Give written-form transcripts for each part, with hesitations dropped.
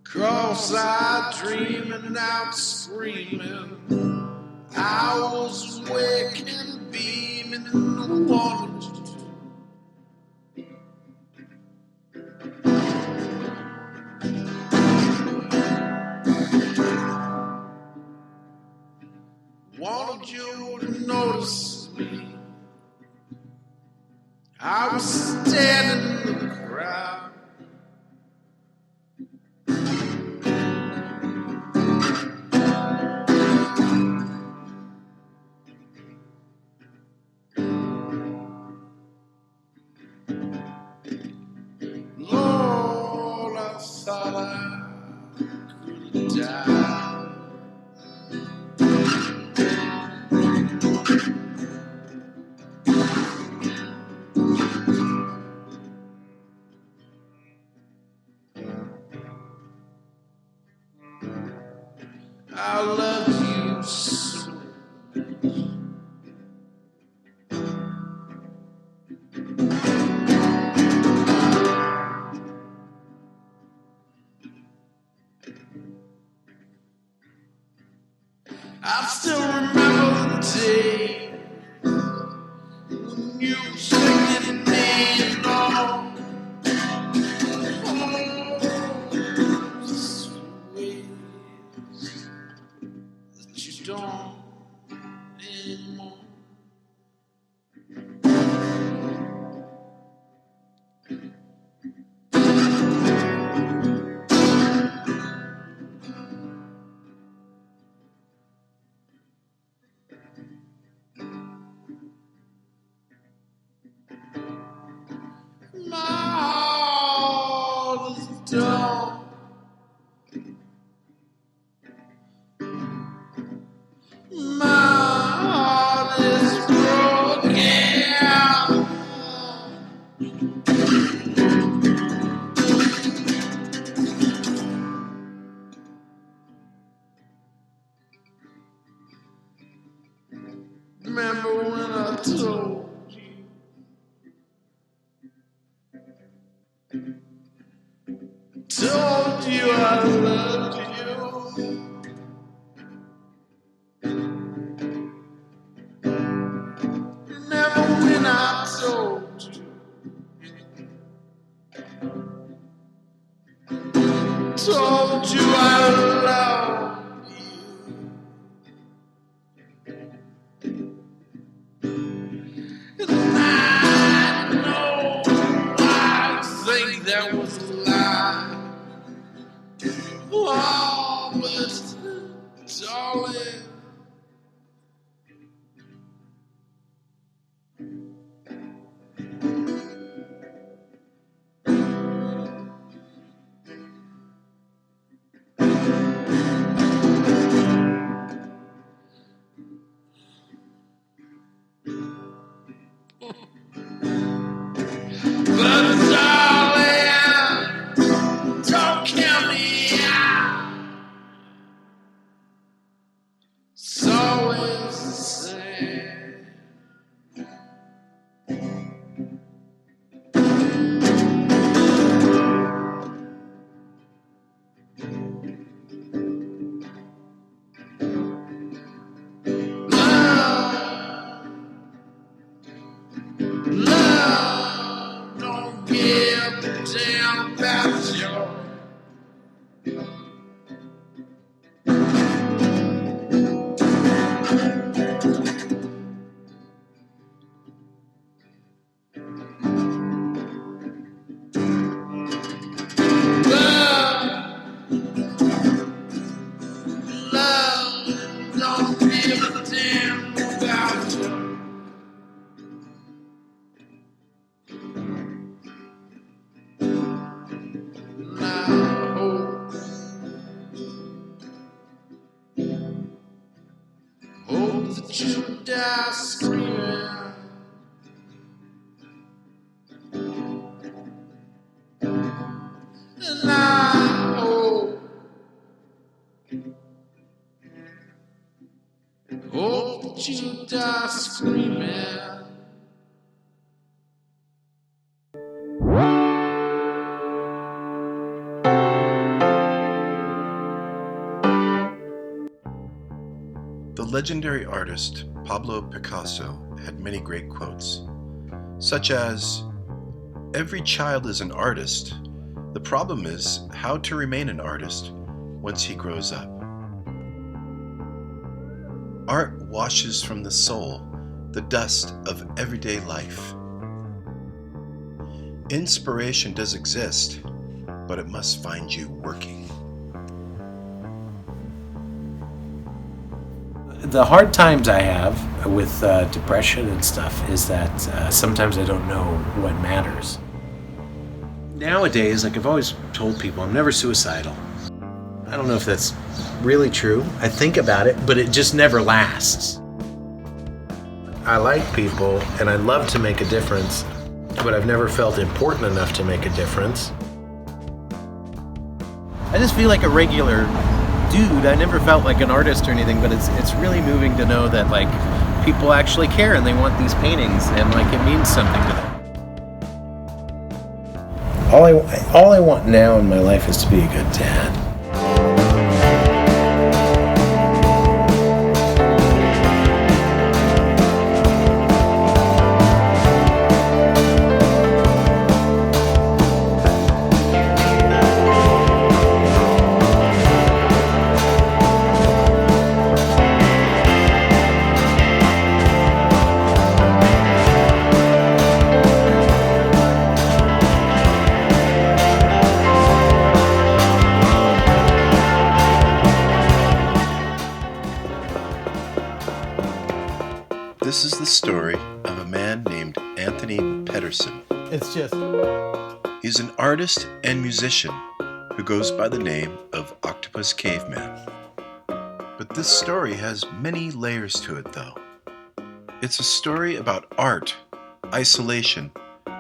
Cross-eyed, dreaming out, screaming. I was awake and beaming in the water. Wanted you to notice me. I was standing in the crowd. Lord, I thought I could die. I love you so much. I still remember the day when you said it made all. You don't anymore. My heart is done. My heart is broken. Remember when I told you I loved you? Remember when I told you I loved you? And I know I think that was a lie. Oh, but darling, don't kill me out. It's always the same. Love, don't give a damn about your love, don't give a damn about you. And I hope that you die screaming. And I hope that you die screaming. The legendary artist Pablo Picasso had many great quotes, such as, "Every child is an artist. The problem is how to remain an artist once he grows up." Art washes from the soul the dust of everyday life. Inspiration does exist, but it must find you working. The hard times I have with depression and stuff is that sometimes I don't know what matters. Nowadays, I've always told people, I'm never suicidal. I don't know if that's really true. I think about it, but it just never lasts. I like people and I love to make a difference, but I've never felt important enough to make a difference. I just feel like a regular dude. I never felt like an artist or anything, but it's really moving to know that like people actually care and they want these paintings and like it means something to them. All I want now in my life is to be a good dad. This is the story of a man named Anthony Pedersen. It's just... He's an artist and musician who goes by the name of Octopus Caveman. But this story has many layers to it, though. It's a story about art, isolation,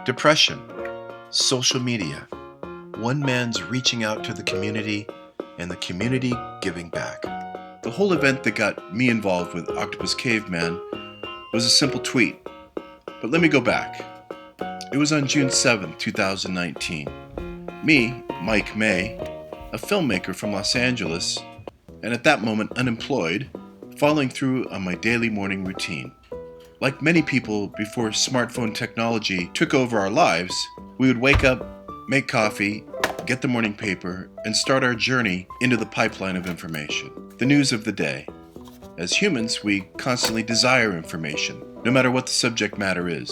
depression, social media, one man's reaching out to the community, and the community giving back. The whole event that got me involved with Octopus Caveman was a simple tweet. But let me go back. It was on June 7, 2019. Me, Mike May, a filmmaker from Los Angeles, and at that moment unemployed, following through on my daily morning routine. Like many people before smartphone technology took over our lives, we would wake up, make coffee, get the morning paper, and start our journey into the pipeline of information, the news of the day. As humans, we constantly desire information, no matter what the subject matter is.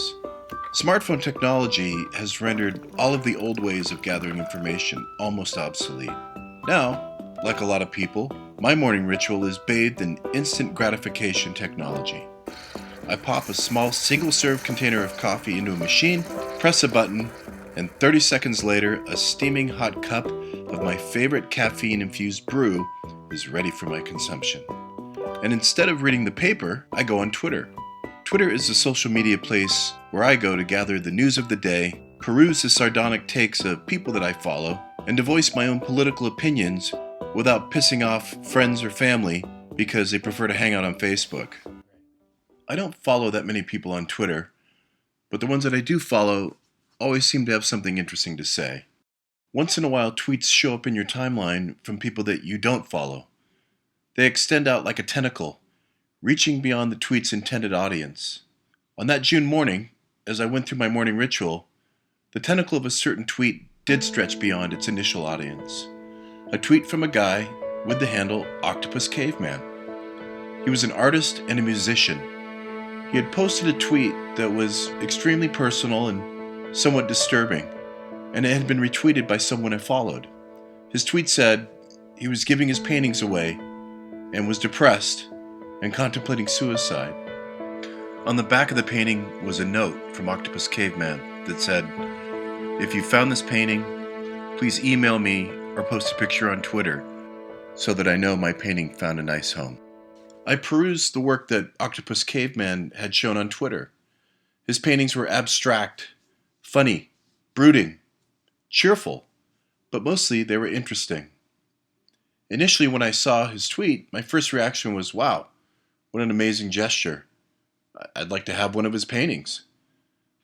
Smartphone technology has rendered all of the old ways of gathering information almost obsolete. Now, like a lot of people, my morning ritual is bathed in instant gratification technology. I pop a small single-serve container of coffee into a machine, press a button, and 30 seconds later, a steaming hot cup of my favorite caffeine-infused brew is ready for my consumption. And instead of reading the paper, I go on Twitter. Twitter is the social media place where I go to gather the news of the day, peruse the sardonic takes of people that I follow, and to voice my own political opinions without pissing off friends or family because they prefer to hang out on Facebook. I don't follow that many people on Twitter, but the ones that I do follow always seem to have something interesting to say. Once in a while, tweets show up in your timeline from people that you don't follow. They extend out like a tentacle, reaching beyond the tweet's intended audience. On that June morning, as I went through my morning ritual, the tentacle of a certain tweet did stretch beyond its initial audience. A tweet from a guy with the handle Octopus Caveman. He was an artist and a musician. He had posted a tweet that was extremely personal and somewhat disturbing, and it had been retweeted by someone I followed. His tweet said he was giving his paintings away and was depressed and contemplating suicide. On the back of the painting was a note from Octopus Caveman that said, "If you found this painting, please email me or post a picture on Twitter so that I know my painting found a nice home." I perused the work that Octopus Caveman had shown on Twitter. His paintings were abstract, funny, brooding, cheerful, but mostly they were interesting. Initially, when I saw his tweet, my first reaction was, wow, what an amazing gesture. I'd like to have one of his paintings.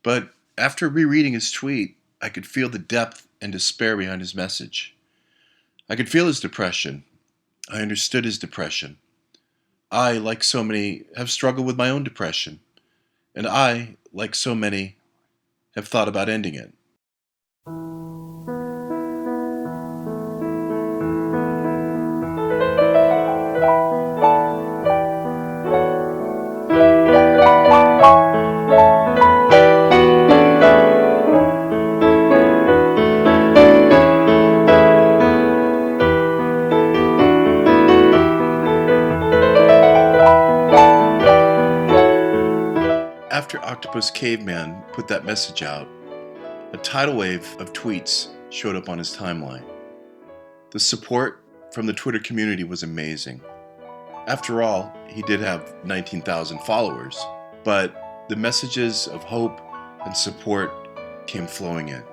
But after rereading his tweet, I could feel the depth and despair behind his message. I could feel his depression. I understood his depression. I, like so many, have struggled with my own depression. And I, like so many, have thought about ending it. After Octopus Caveman put that message out, a tidal wave of tweets showed up on his timeline. The support from the Twitter community was amazing. After all, he did have 19,000 followers, but the messages of hope and support came flowing in.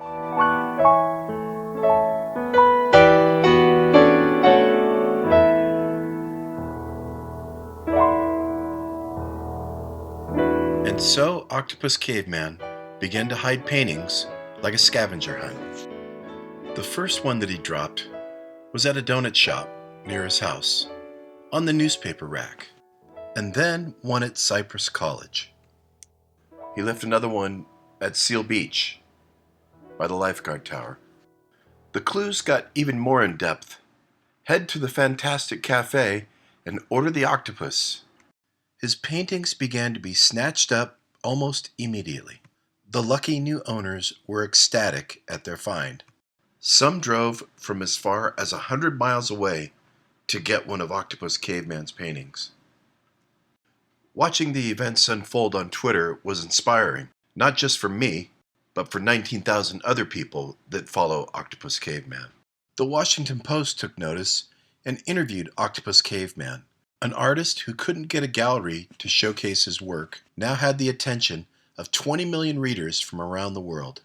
And so Octopus Caveman began to hide paintings like a scavenger hunt. The first one that he dropped was at a donut shop near his house, on the newspaper rack, and then one at Cypress College. He left another one at Seal Beach, by the lifeguard tower. The clues got even more in depth. Head to the Fantastic Cafe and order the octopus. His paintings began to be snatched up almost immediately. The lucky new owners were ecstatic at their find. Some drove from as far as 100 miles away to get one of Octopus Caveman's paintings. Watching the events unfold on Twitter was inspiring, not just for me, but for 19,000 other people that follow Octopus Caveman. The Washington Post took notice and interviewed Octopus Caveman. An artist who couldn't get a gallery to showcase his work now had the attention of 20 million readers from around the world.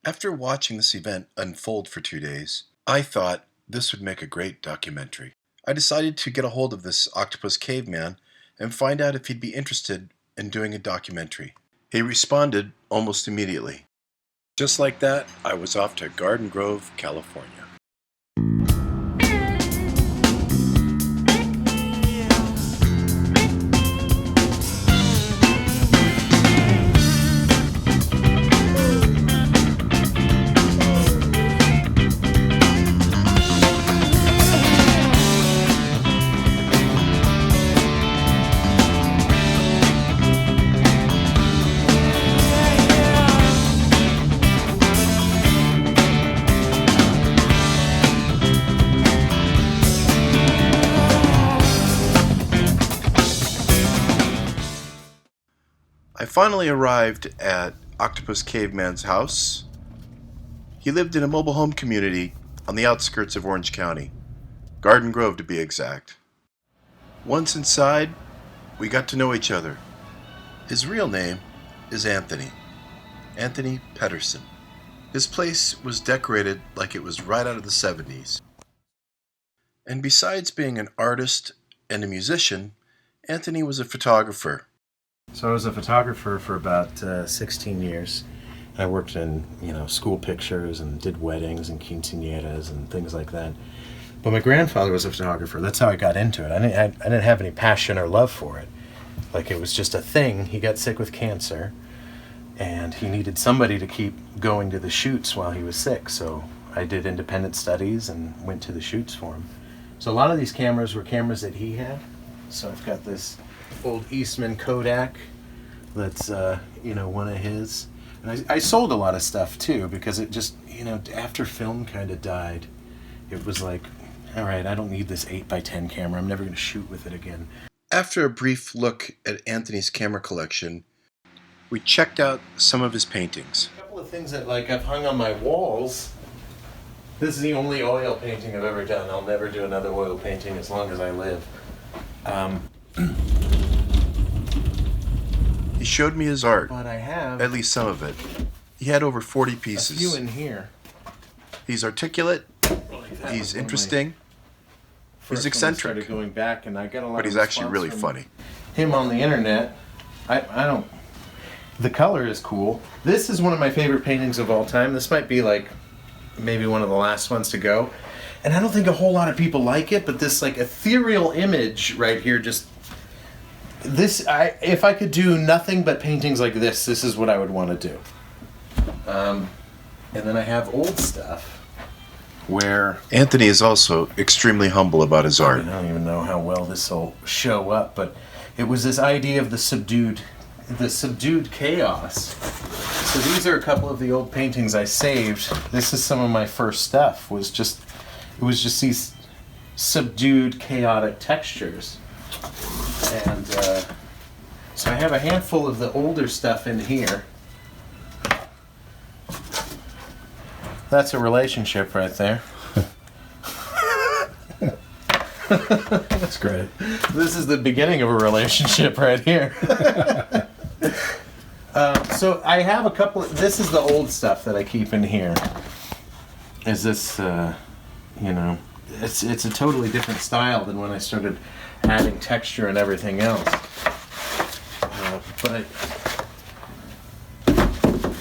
After watching this event unfold for 2 days, I thought this would make a great documentary. I decided to get a hold of this Octopus Caveman and find out if he'd be interested in doing a documentary. He responded almost immediately. Just like that, I was off to Garden Grove, California. I finally arrived at Octopus Caveman's house. He lived in a mobile home community on the outskirts of Orange County, Garden Grove to be exact. Once inside, we got to know each other. His real name is Anthony Pedersen. His place was decorated like it was right out of the 70s. And besides being an artist and a musician, Anthony was a photographer. So I was a photographer for about 16 years. I worked in, school pictures and did weddings and quinceañeras and things like that. But my grandfather was a photographer. That's how I got into it. I didn't have any passion or love for it. Like, it was just a thing. He got sick with cancer, and he needed somebody to keep going to the shoots while he was sick. So I did independent studies and went to the shoots for him. So a lot of these cameras were cameras that he had. So I've got this old Eastman Kodak that's one of his, and I sold a lot of stuff too, because it just after film kind of died, it was like, all right, I don't need this 8x10 camera, I'm never going to shoot with it again. After a brief look at Anthony's camera collection, we checked out some of his paintings. A couple of things that I've hung on my walls. This is the only oil painting I've ever done. I'll never do another oil painting as long as I live. He showed me his art, but I have at least some of it. He had over 40 pieces. A few in here. He's articulate, he's interesting, he's eccentric, going back, and I got a lot but he's actually really funny. Him on the internet, I don't... The color is cool. This is one of my favorite paintings of all time. This might be maybe one of the last ones to go. And I don't think a whole lot of people like it, but this ethereal image right here just If I could do nothing but paintings like this is what I would want to do. And then I have old stuff where Anthony is also extremely humble about his art. I don't even know how well this will show up, but it was this idea of the subdued chaos. So these are a couple of the old paintings I saved. This is some of my first stuff. It was just these subdued, chaotic textures. And so I have a handful of the older stuff in here. That's a relationship right there. That's great. This is the beginning of a relationship right here. So I have a couple this is the old stuff that I keep in here. Is this, it's a totally different style than when I started adding texture and everything else. But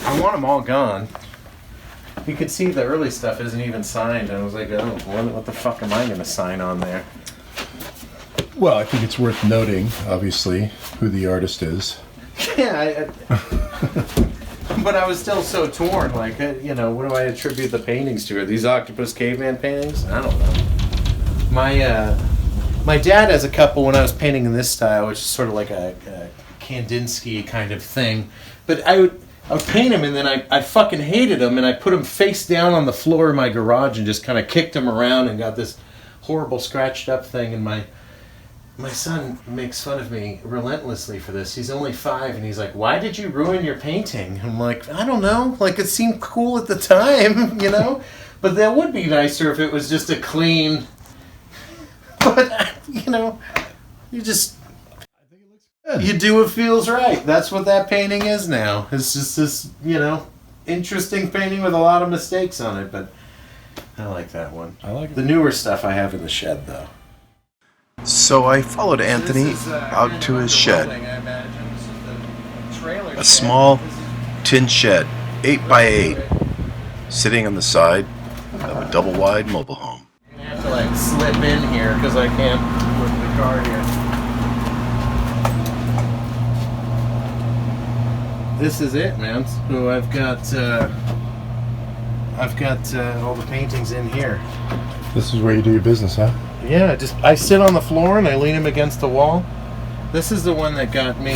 I want them all gone. You could see the early stuff isn't even signed. I was like, oh, what the fuck am I going to sign on there? Well, I think it's worth noting, obviously, who the artist is. Yeah, but I was still so torn. Like, what do I attribute the paintings to? Are these Octopus Caveman paintings? I don't know. My dad has a couple when I was painting in this style, which is sort of like a Kandinsky kind of thing. But I would paint them, and then I fucking hated them, and I put them face down on the floor of my garage and just kind of kicked them around and got this horrible scratched up thing. And my son makes fun of me relentlessly for this. He's only 5, and he's like, "Why did you ruin your painting?" I'm like, "I don't know. Like, it seemed cool at the time, But that would be nicer if it was just a clean. But you just." You do what feels right. That's what that painting is now. It's just this, interesting painting with a lot of mistakes on it, but I like that one. I like it. The newer stuff I have in the shed, though. So I followed Anthony out to his shed. A small tin shed, 8x8, sitting on the side of a double-wide mobile home. I have to slip in here because I can't with the car here. This is it, man. So I've got all the paintings in here. This is where you do your business, huh? Yeah, I sit on the floor and I lean him against the wall. This is the one that got me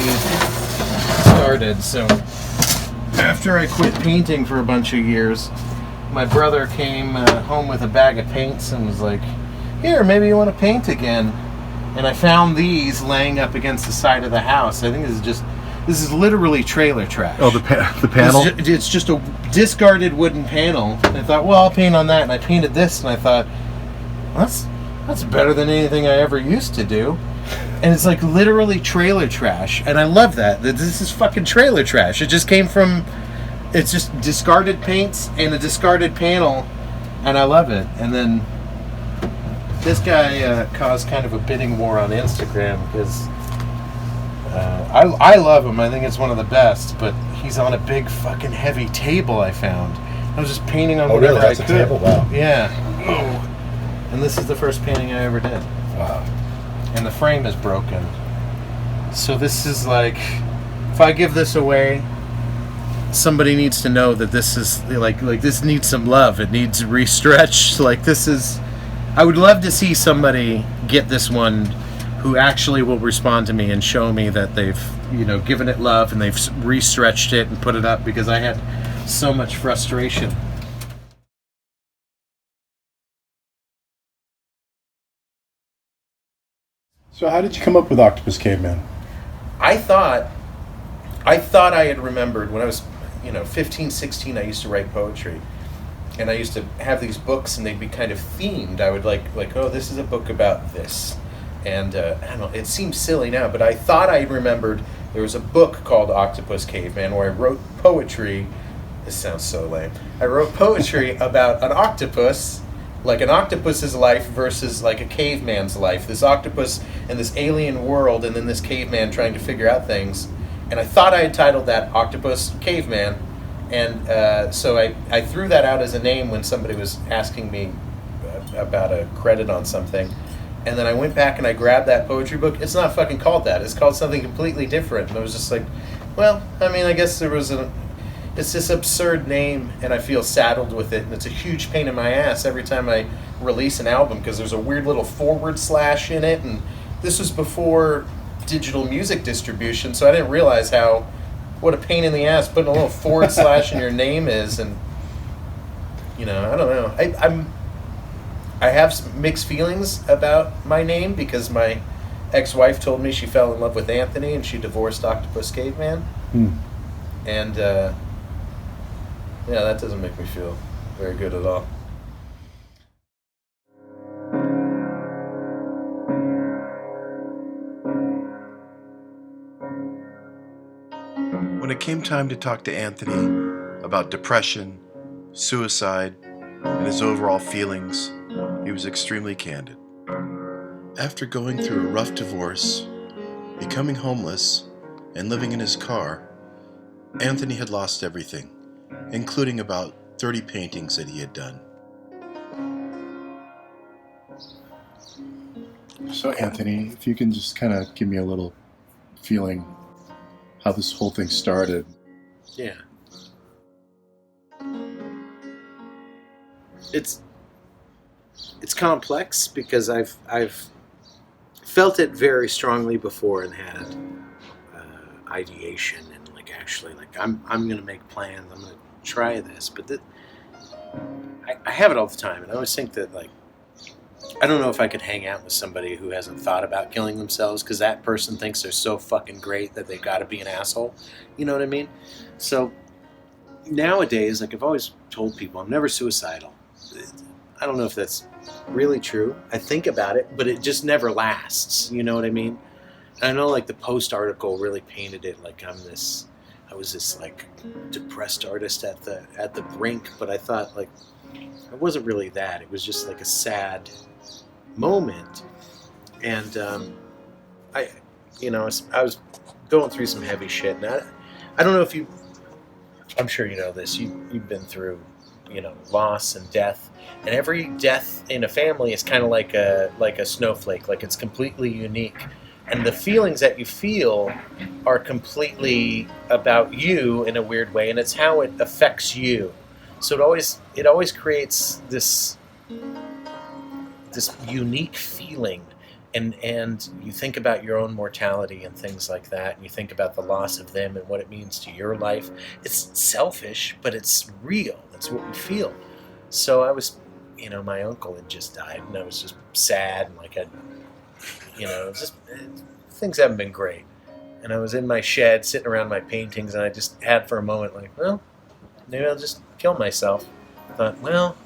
started. So after I quit painting for a bunch of years, my brother came home with a bag of paints and was like, "Here, maybe you want to paint again." And I found these laying up against the side of the house. I think this is literally trailer trash. Oh, the panel? It's just a discarded wooden panel. And I thought, well, I'll paint on that. And I painted this, and I thought, that's better than anything I ever used to do. And it's like literally trailer trash. And I love that. This is fucking trailer trash. It just came from, it's just discarded paints and a discarded panel. And I love it. And then this guy caused kind of a bidding war on Instagram because I love him. I think it's one of the best, but he's on a big fucking heavy table I found. I was just painting on whatever really? That's I a could. table? Wow. Yeah. And this is the first painting I ever did. Wow. And the frame is broken. So this is like, if I give this away, somebody needs to know that this is like this needs some love. It needs restretched. Like this is, I would love to see somebody get this one who actually will respond to me and show me that they've, given it love and they've restretched it and put it up, because I had so much frustration. So how did you come up with Octopus Caveman? I thought I had remembered when I was, 15, 16, I used to write poetry. And I used to have these books and they'd be kind of themed. I would like, oh, this is a book about this. And I don't know, it seems silly now, but I thought I remembered there was a book called Octopus Caveman where I wrote poetry. This sounds so lame. I wrote poetry about an octopus, like an octopus's life versus like a caveman's life. This octopus and this alien world, and then this caveman trying to figure out things. And I thought I had titled that Octopus Caveman. And so I threw that out as a name when somebody was asking me about a credit on something. And then I went back and I grabbed that poetry book. It's not fucking called that. It's called something completely different. And I was just like, well, I mean, I guess it's this absurd name, and I feel saddled with it, and it's a huge pain in my ass every time I release an album because there's a weird little forward slash in it, and this was before digital music distribution, so I didn't realize what a pain in the ass putting a little forward slash in your name is, and I don't know. I have some mixed feelings about my name because my ex-wife told me she fell in love with Anthony and she divorced Octopus Caveman. And, that doesn't make me feel very good at all. When it came time to talk to Anthony about depression, suicide, and his overall feelings, he was extremely candid. After going through a rough divorce, becoming homeless, and living in his car, Anthony had lost everything, including about 30 paintings that he had done. So, Anthony, if you can just kind of give me a little feeling how this whole thing started. Yeah. It's complex because I've felt it very strongly before and had ideation and actually I'm gonna make plans. I'm gonna try this, but I have it all the time, and I always think that I don't know if I could hang out with somebody who hasn't thought about killing themselves because that person thinks they're so fucking great that they've got to be an asshole. You know what I mean? So nowadays, I've always told people, I'm never suicidal. I don't know if that's really true. I think about it, but it just never lasts. You know what I mean? And I know the Post article really painted it like I was this depressed artist at the brink, but I thought it wasn't really that. It was just a sad moment, and I was going through some heavy shit, and I don't know if I'm sure you know this. You've been through loss and death, and every death in a family is kind of like a snowflake. It's completely unique. And the feelings that you feel are completely about you in a weird way, and it's how it affects you. So it always creates this unique feeling, and you think about your own mortality and things like that, and you think about the loss of them and what it means to your life. It's selfish, but it's real. That's what we feel. So I was, my uncle had just died, and I was just sad, and things haven't been great. And I was in my shed sitting around my paintings, and I just had for a moment well, maybe I'll just kill myself. I thought, well,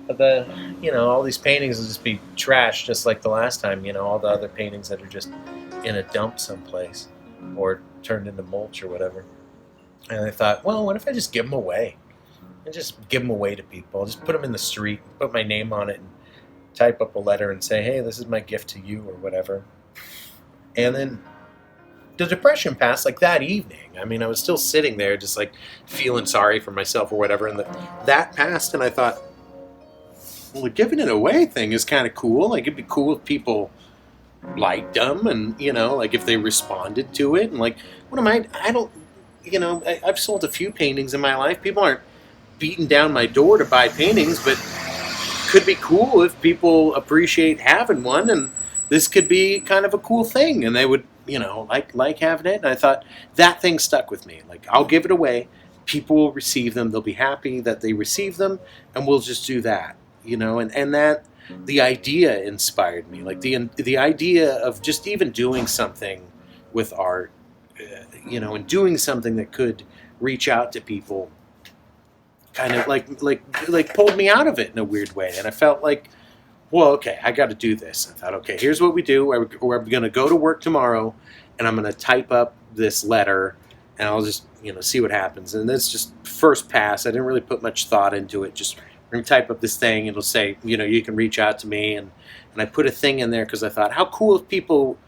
all these paintings will just be trash just like the last time, all the other paintings that are just in a dump someplace or turned into mulch or whatever. And I thought, well, what if I just give them away? And just give them away to people. I'll just put them in the street, put my name on it, and type up a letter and say, hey, this is my gift to you or whatever. And then the depression passed that evening. I mean, I was still sitting there just feeling sorry for myself or whatever, and that passed, and I thought, well, the giving it away thing is kind of cool. It'd be cool if people liked them and, if they responded to it. And what am I don't, I've sold a few paintings in my life. People aren't beating down my door to buy paintings, but could be cool if people appreciate having one, and this could be kind of a cool thing, and they would, like having it. And I thought that thing stuck with me. I'll give it away. People will receive them. They'll be happy that they receive them, and we'll just do that, and that the idea inspired me. The idea of just even doing something with art, and doing something that could reach out to people kind of pulled me out of it in a weird way. And I felt well, okay, I got to do this. I thought, okay, here's what we do. We're going to go to work tomorrow, and I'm going to type up this letter, and I'll just, see what happens. And that's just first pass. I didn't really put much thought into it. Just we're going to type up this thing. It'll say, you can reach out to me. And I put a thing in there because I thought, how cool if people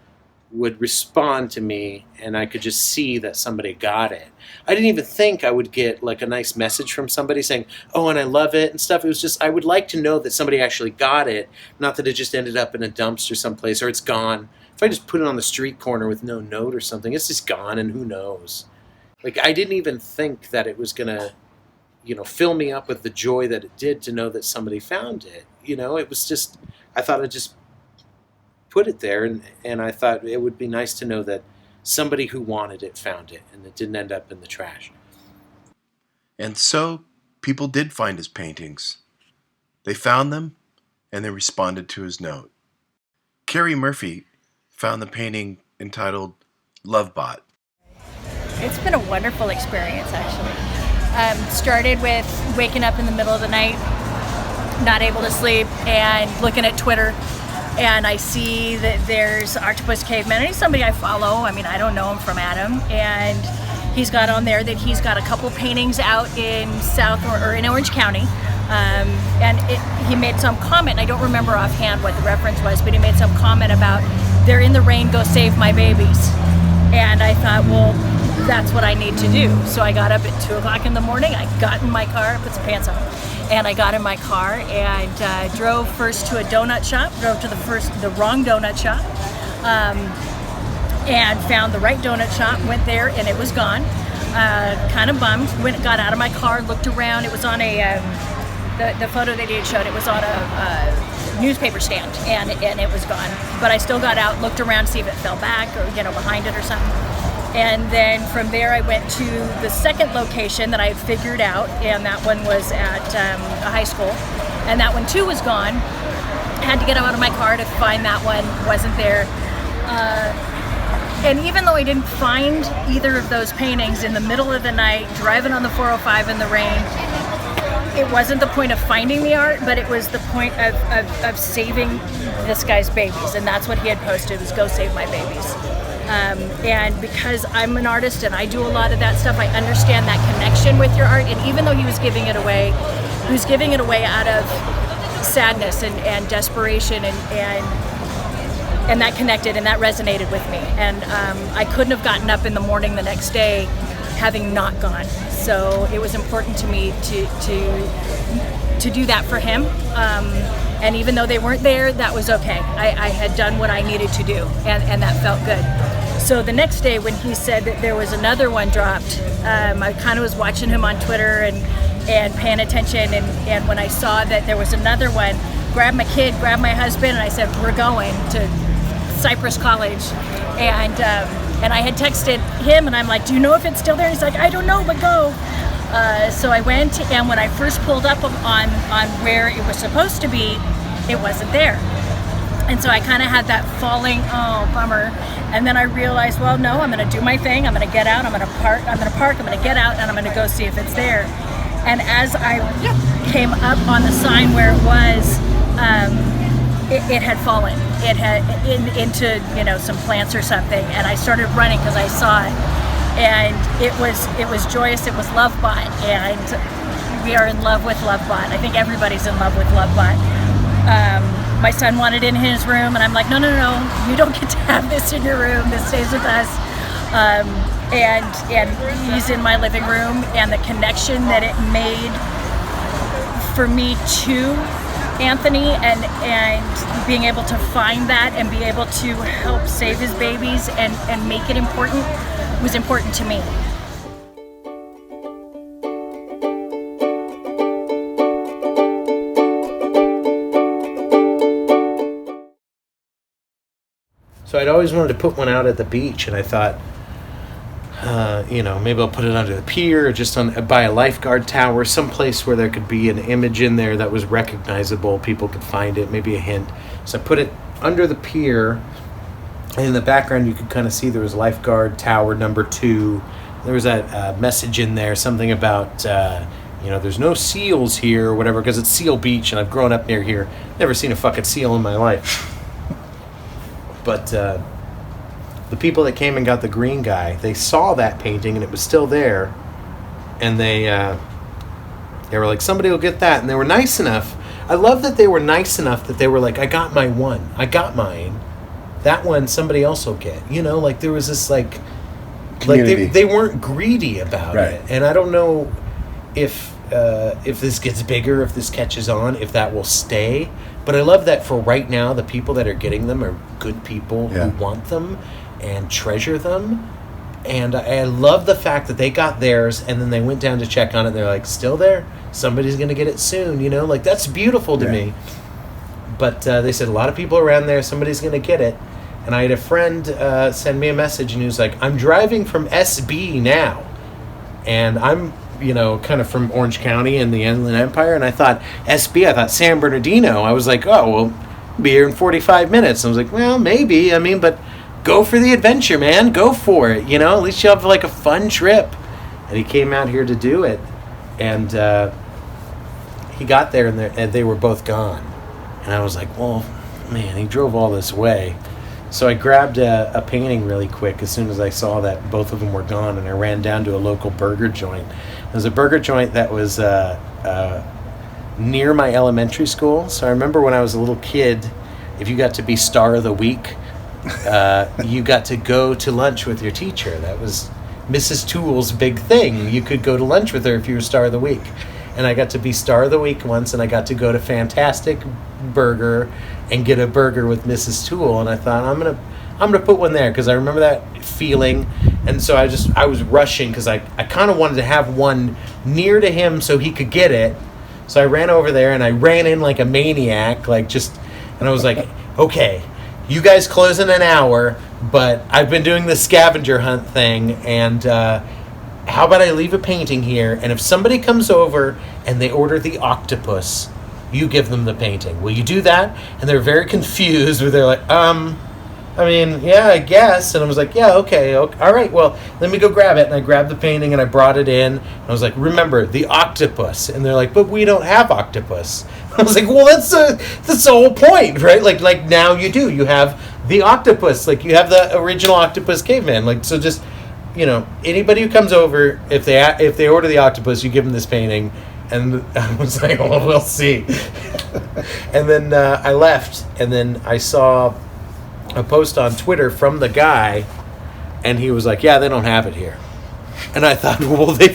would respond to me, and I could just see that somebody got it. I didn't even think I would get like a nice message from somebody saying, "Oh, and I love it," and stuff. It was just, I would like to know that somebody actually got it, not that it just ended up in a dumpster someplace or it's gone. If I just put it on the street corner with no note or something, it's just gone, and who knows? Like, I didn't even think that it was gonna, fill me up with the joy that it did to know that somebody found it. It was just, I thought I'd just put it there, and I thought it would be nice to know that somebody who wanted it found it, and it didn't end up in the trash. And so people did find his paintings. They found them, and they responded to his note. Carrie Murphy found the painting entitled Love Bot. It's been a wonderful experience, actually. Started with waking up in the middle of the night, not able to sleep, and looking at Twitter, and I see that there's Octopus Caveman, and he's somebody I follow. I mean, I don't know him from Adam, and he's got on there that he's got a couple paintings out in in Orange County, and he made some comment. I don't remember offhand what the reference was, but he made some comment about, "They're in the rain, go save my babies." And I thought, well, that's what I need to do. So I got up at 2 o'clock in the morning. I got in my car, put some pants on, and I got in my car and drove first to a donut shop, drove to the wrong donut shop, and found the right donut shop, went there, and it was gone. Kind of bummed. Got out of my car, looked around. It was on the photo that he had showed, it was on a newspaper stand, and it was gone. But I still got out, looked around to see if it fell back or behind it or something. And then from there I went to the second location that I had figured out, and that one was at a high school, and that one too was gone. Had to get out of my car to find that one, wasn't there. And even though I didn't find either of those paintings in the middle of the night, driving on the 405 in the rain, it wasn't the point of finding the art, but it was the point of saving this guy's babies. And that's what he had posted, was "Go save my babies." And because I'm an artist and I do a lot of that stuff, I understand that connection with your art. And even though he was giving it away out of sadness and desperation, and that connected and that resonated with me. And I couldn't have gotten up in the morning the next day having not gone. So it was important to me to do that for him. And even though they weren't there, that was okay. I had done what I needed to do, and that felt good. So the next day when he said that there was another one dropped, I kind of was watching him on Twitter and paying attention, and when I saw that there was another one, grabbed my kid, grabbed my husband, and I said, "We're going to Cypress College." And I had texted him, and I'm like, "Do you know if it's still there?" He's like, "I don't know, but go." So I went, and when I first pulled up on where it was supposed to be, it wasn't there. And so I kind of had that falling, oh, bummer. And then I realized, well, no, I'm going to do my thing. I'm going to get out. I'm going to park. I'm going to get out, and I'm going to go see if it's there. And as I came up on the sign where it was, it had fallen. It had into some plants or something. And I started running because I saw it. And it was joyous. It was Lovebot, and we are in love with Lovebot. I think everybody's in love with Lovebot. My son wanted it in his room, and I'm like, no, you don't get to have this in your room. This stays with us. And he's in my living room, and the connection that it made for me to Anthony, and being able to find that and be able to help save his babies and make it important was important to me. So I'd always wanted to put one out at the beach, and I thought, maybe I'll put it under the pier, or just by a lifeguard tower, someplace where there could be an image in there that was recognizable, people could find it, maybe a hint. So I put it under the pier, and in the background you could kind of see there was lifeguard tower number 2. There was that message in there, something about, there's no seals here or whatever, because it's Seal Beach, and I've grown up near here. Never seen a fucking seal in my life. But the people that came and got the green guy, they saw that painting and it was still there, and they were like, somebody will get that, and they were nice enough. I love that they were nice enough that they were like, I got my one, I got mine, that one somebody else will get. You know, like there was this like Community. they weren't greedy about Right. it. And I don't know if this gets bigger, if this catches on, if that will stay. But I love that for right now, the people that are getting them are good people Yeah. who want them and treasure them. And I love the fact that they got theirs and then they went down to check on it. And they're like, still there? Somebody's going to get it soon, you know? Like, that's beautiful to Yeah. me. But they said, a lot of people around there, somebody's going to get it. And I had a friend send me a message, and he was like, I'm driving from SB now. And I'm, you know, kind of from Orange County in the Inland Empire. And I thought, SB, I thought San Bernardino. I was like, oh, well, I'll be here in 45 minutes. And I was like, well, maybe. I mean, but go for the adventure, man. Go for it. You know, at least you'll have like a fun trip. And he came out here to do it. And he got there, and they were both gone. And I was like, well, man, he drove all this way. So I grabbed a painting really quick as soon as I saw that both of them were gone, and I ran down to a local burger joint. It was a burger joint that was near my elementary school. So I remember when I was a little kid, if you got to be star of the week, you got to go to lunch with your teacher. That was Mrs. Toole's big thing. You could go to lunch with her if you were star of the week. And I got to be star of the week once, and I got to go to Fantastic Burger and get a burger with Mrs. Toole. And I thought, I'm gonna put one there because I remember that feeling. And so I was rushing because I kind of wanted to have one near to him so he could get it. So I ran over there and I ran in like a maniac, and I was like, okay, you guys close in an hour, but I've been doing the scavenger hunt thing, and how about I leave a painting here, and if somebody comes over and they order the octopus, you give them the painting. Will you do that? And they're very confused, where they're like, I mean, yeah, I guess. And I was like, yeah, okay, all right, well, let me go grab it. And I grabbed the painting and I brought it in. And I was like, remember, the octopus. And they're like, but we don't have octopus. I was like, well, that's the whole point, right? Like now you do. You have the octopus. Like, you have the original Octopus Caveman. Like, so just, you know, anybody who comes over, if they order the octopus, you give them this painting. And I was like, well, we'll see. And then I left, and then I saw a post on Twitter from the guy, and he was like, yeah, they don't have it here. And I thought, well, they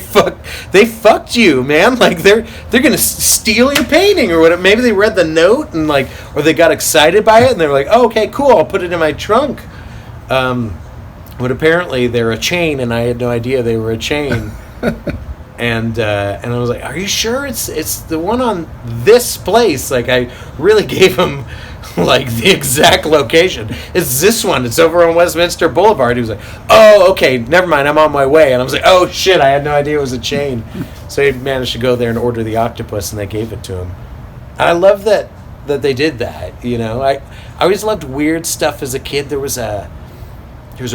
fucked you, man. Like, they're gonna steal your painting or whatever. Maybe they read the note and or they got excited by it, and they're like, oh, okay, cool, I'll put it in my trunk. But apparently they're a chain, and I had no idea they were a chain. And I was like, are you sure it's the one on this place? Like, I really gave him like the exact location. It's this one. It's over on Westminster Boulevard. He was like, oh, okay, never mind, I'm on my way. And I was like, oh shit, I had no idea it was a chain. So he managed to go there and order the octopus, and they gave it to him. And I love that they did that, you know. I always loved weird stuff as a kid. There was a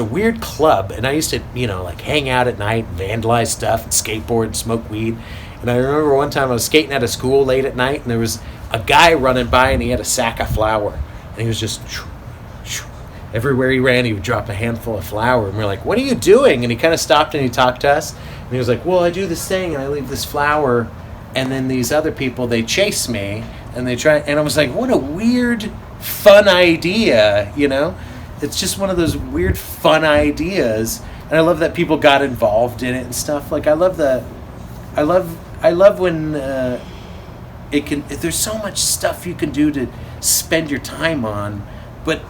weird club, and I used to, you know, like hang out at night, vandalize stuff, and skateboard, and smoke weed. And I remember one time I was skating out of school late at night, and there was a guy running by, and he had a sack of flour, and he was just everywhere he ran, he would drop a handful of flour, and we're like, what are you doing? And he kind of stopped and he talked to us, and he was like, well, I do this thing, and I leave this flour, and then these other people, they chase me, and they try, and I was like, what a weird, fun idea, you know? It's just one of those weird, fun ideas, and I love that people got involved in it and stuff. Like, I love when there's so much stuff you can do to spend your time on, but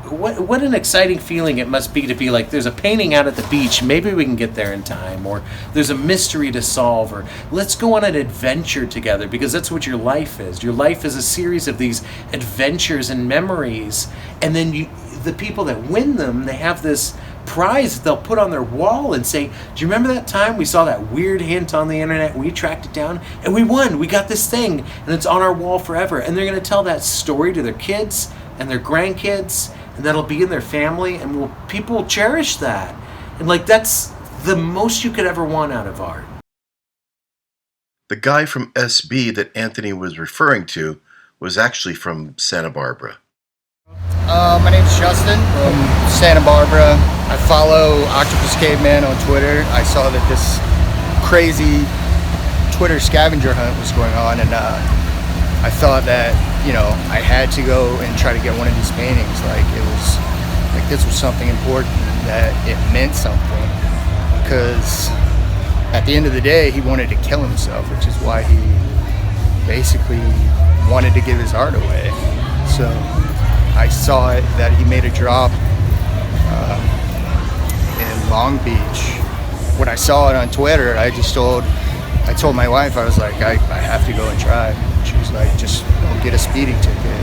what an exciting feeling it must be to be like, there's a painting out at the beach, maybe we can get there in time, or there's a mystery to solve, or let's go on an adventure together, because that's what your life is. Your life is a series of these adventures and memories, and then the people that win them, they have this prize that they'll put on their wall and say, do you remember that time we saw that weird hint on the internet, we tracked it down, and we won, we got this thing, and it's on our wall forever. And they're going to tell that story to their kids and their grandkids, and that'll be in their family, and people will cherish that. And like, that's the most you could ever want out of art. The guy from SB that Anthony was referring to was actually from Santa Barbara. My name's Justin from Santa Barbara. I follow Octopus Caveman on Twitter. I saw that this crazy Twitter scavenger hunt was going on, and I thought that, you know, I had to go and try to get one of these paintings. Like, it was Like this was something important, that it meant something, because at the end of the day, he wanted to kill himself, which is why he basically wanted to give his art away. So I saw it that he made a drop in Long Beach. When I saw it on Twitter, I told my wife, I was like, I have to go and try. She was like, just don't get a speeding ticket.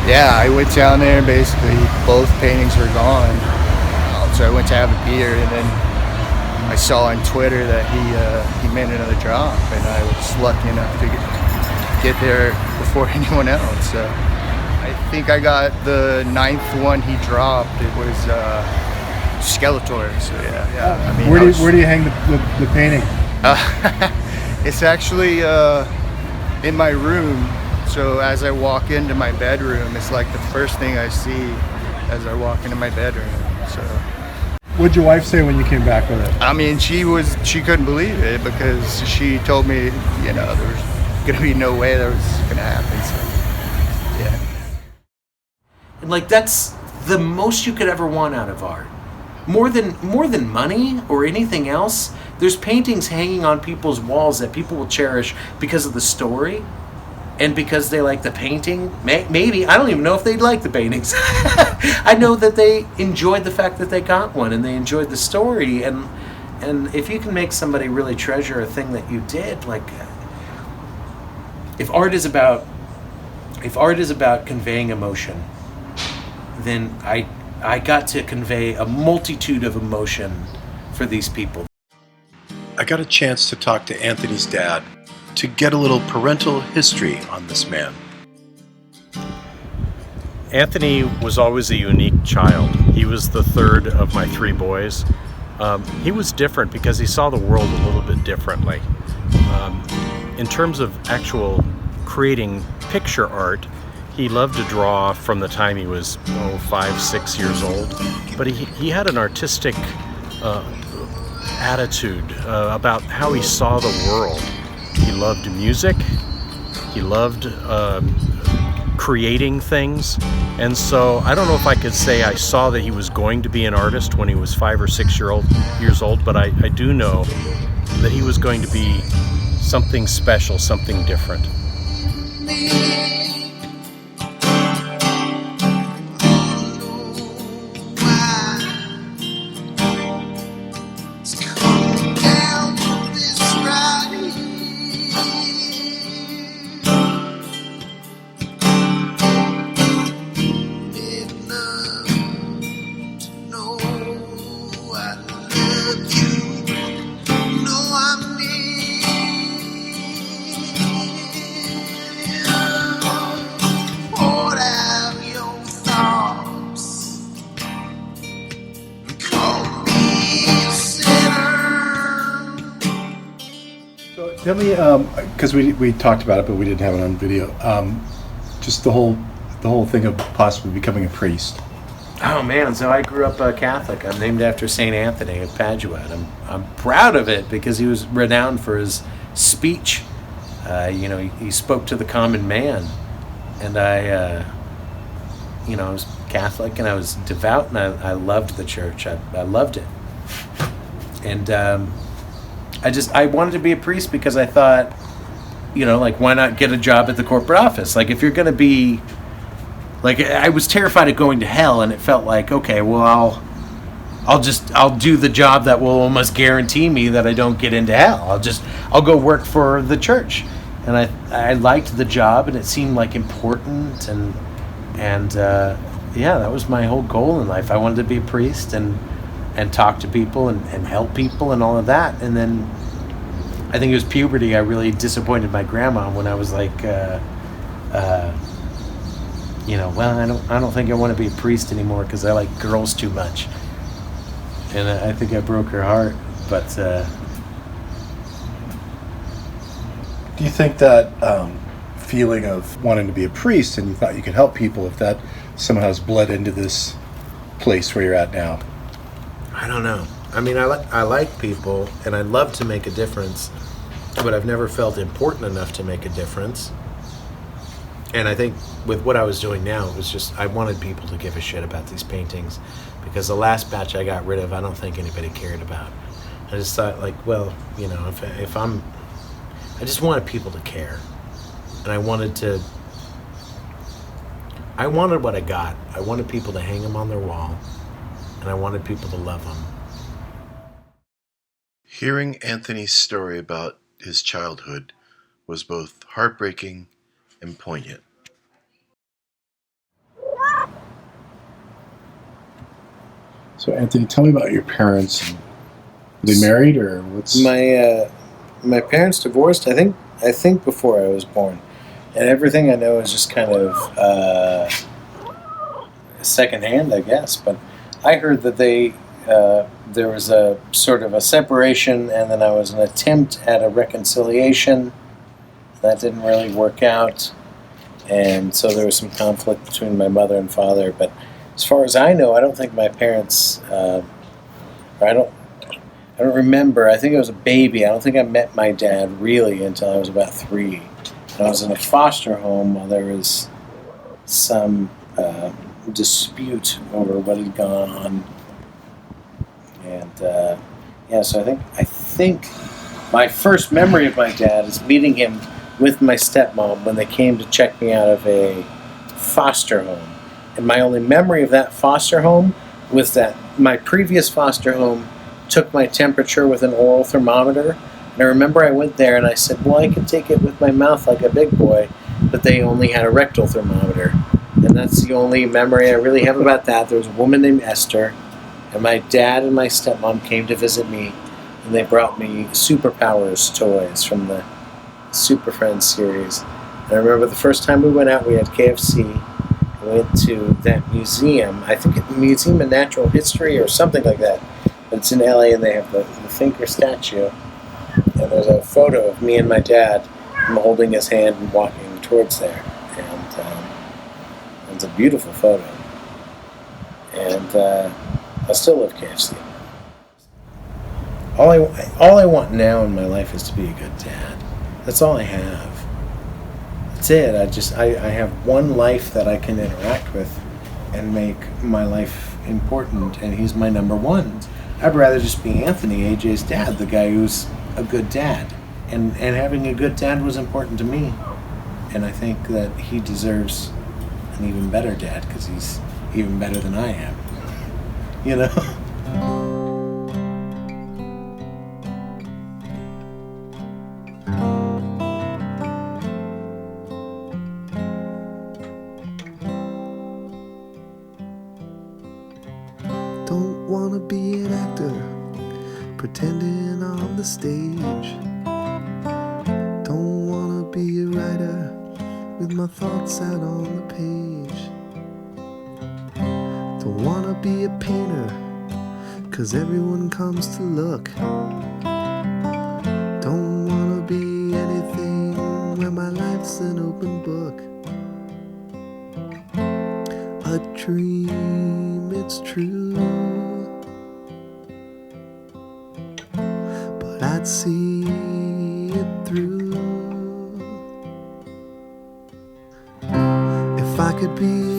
Yeah, I went down there and basically both paintings were gone. So I went to have a beer, and then I saw on Twitter that he made another drop, and I was lucky enough to get there before anyone else. So I think I got the 9th one he dropped. It was Skeletor. So yeah. I mean, where do you hang the painting? It's actually in my room. So as I walk into my bedroom, it's like the first thing I see as I walk into my bedroom. So. What'd your wife say when you came back with it? I mean, she couldn't believe it, because she told me, there was gonna be no way that was gonna happen. So, yeah. And like, that's the most you could ever want out of art. More than money or anything else, there's paintings hanging on people's walls that people will cherish because of the story and because they like the painting. Maybe, I don't even know if they'd like the paintings. I know that they enjoyed the fact that they got one, and they enjoyed the story, and if you can make somebody really treasure a thing that you did, like, if art is about conveying emotion, then I got to convey a multitude of emotion for these people. I got a chance to talk to Anthony's dad to get a little parental history on this man. Anthony was always a unique child. He was the third of my 3 boys. He was different because he saw the world a little bit differently. In terms of actual creating picture art, he loved to draw from the time he was 5, 6 years old. But he had an artistic attitude about how he saw the world. He loved music. He loved creating things. And so I don't know if I could say I saw that he was going to be an artist when he was 5 or 6 years old, but I do know that he was going to be something special, something different. Tell me, because we talked about it, but we didn't have it on video. Just the whole thing of possibly becoming a priest. Oh man! So I grew up Catholic. I'm named after Saint Anthony of Padua. I'm proud of it because he was renowned for his speech. He spoke to the common man, and I was Catholic and I was devout, and I loved the church. I loved it, and I wanted to be a priest because I thought, why not get a job at the corporate office? Like, if you're going to be, I was terrified of going to hell, and it felt like, okay, well, I'll do the job that will almost guarantee me that I don't get into hell. I'll go work for the church. And I liked the job, and it seemed like important, and that was my whole goal in life. I wanted to be a priest and talk to people and help people and all of that. And then I think it was puberty. I really disappointed my grandma when I was like, I don't think I want to be a priest anymore because I like girls too much. And I think I broke her heart. But do you think that feeling of wanting to be a priest and you thought you could help people, if that somehow has bled into this place where you're at now? I don't know. I mean, I like people, and I love to make a difference, but I've never felt important enough to make a difference. And I think with what I was doing now, it was just I wanted people to give a shit about these paintings, because the last batch I got rid of, I don't think anybody cared about. I just thought, like, well, you know, if I'm, I just wanted people to care, and I wanted what I got. I wanted people to hang them on their wall, and I wanted people to love them. Hearing Anthony's story about his childhood was both heartbreaking and poignant. So, Anthony, tell me about your parents. Were they married, or what's My parents divorced, I think before I was born. And everything I know is just kind of secondhand, I guess. But I heard that there was a sort of a separation, and then there was an attempt at a reconciliation. That didn't really work out, and so there was some conflict between my mother and father. But as far as I know, I don't think my parents. I don't remember. I think I was a baby. I don't think I met my dad really until I was about 3. And I was in a foster home while there was some dispute over what had gone on. And so I think my first memory of my dad is meeting him with my stepmom when they came to check me out of a foster home. And my only memory of that foster home was that my previous foster home took my temperature with an oral thermometer. And I remember I went there and I said, well, I could take it with my mouth like a big boy, but they only had a rectal thermometer. And that's the only memory I really have about that. There was a woman named Esther, and my dad and my stepmom came to visit me, and they brought me Superpowers toys from the Super Friends series. And I remember the first time we went out, we had KFC. We went to that museum, I think it's Museum of Natural History or something like that. But it's in LA, and they have the Thinker statue. And there's a photo of me and my dad, him holding his hand and walking towards there. And it's a beautiful photo. And I still love KFC. All I want now in my life is to be a good dad. That's all I have. That's it. I have one life that I can interact with and make my life important, and he's my number one. I'd rather just be Anthony, AJ's dad, the guy who's a good dad. And having a good dad was important to me. And I think that he deserves an even better dad, because he's even better than I am. You know? Don't wanna be an actor pretending on the stage. Don't wanna be a writer with my thoughts out on the page. Don't wanna be a painter, 'cause everyone comes to look. Don't wanna be anything where my life's an open book. A dream, it's true, but I'd see it through if I could be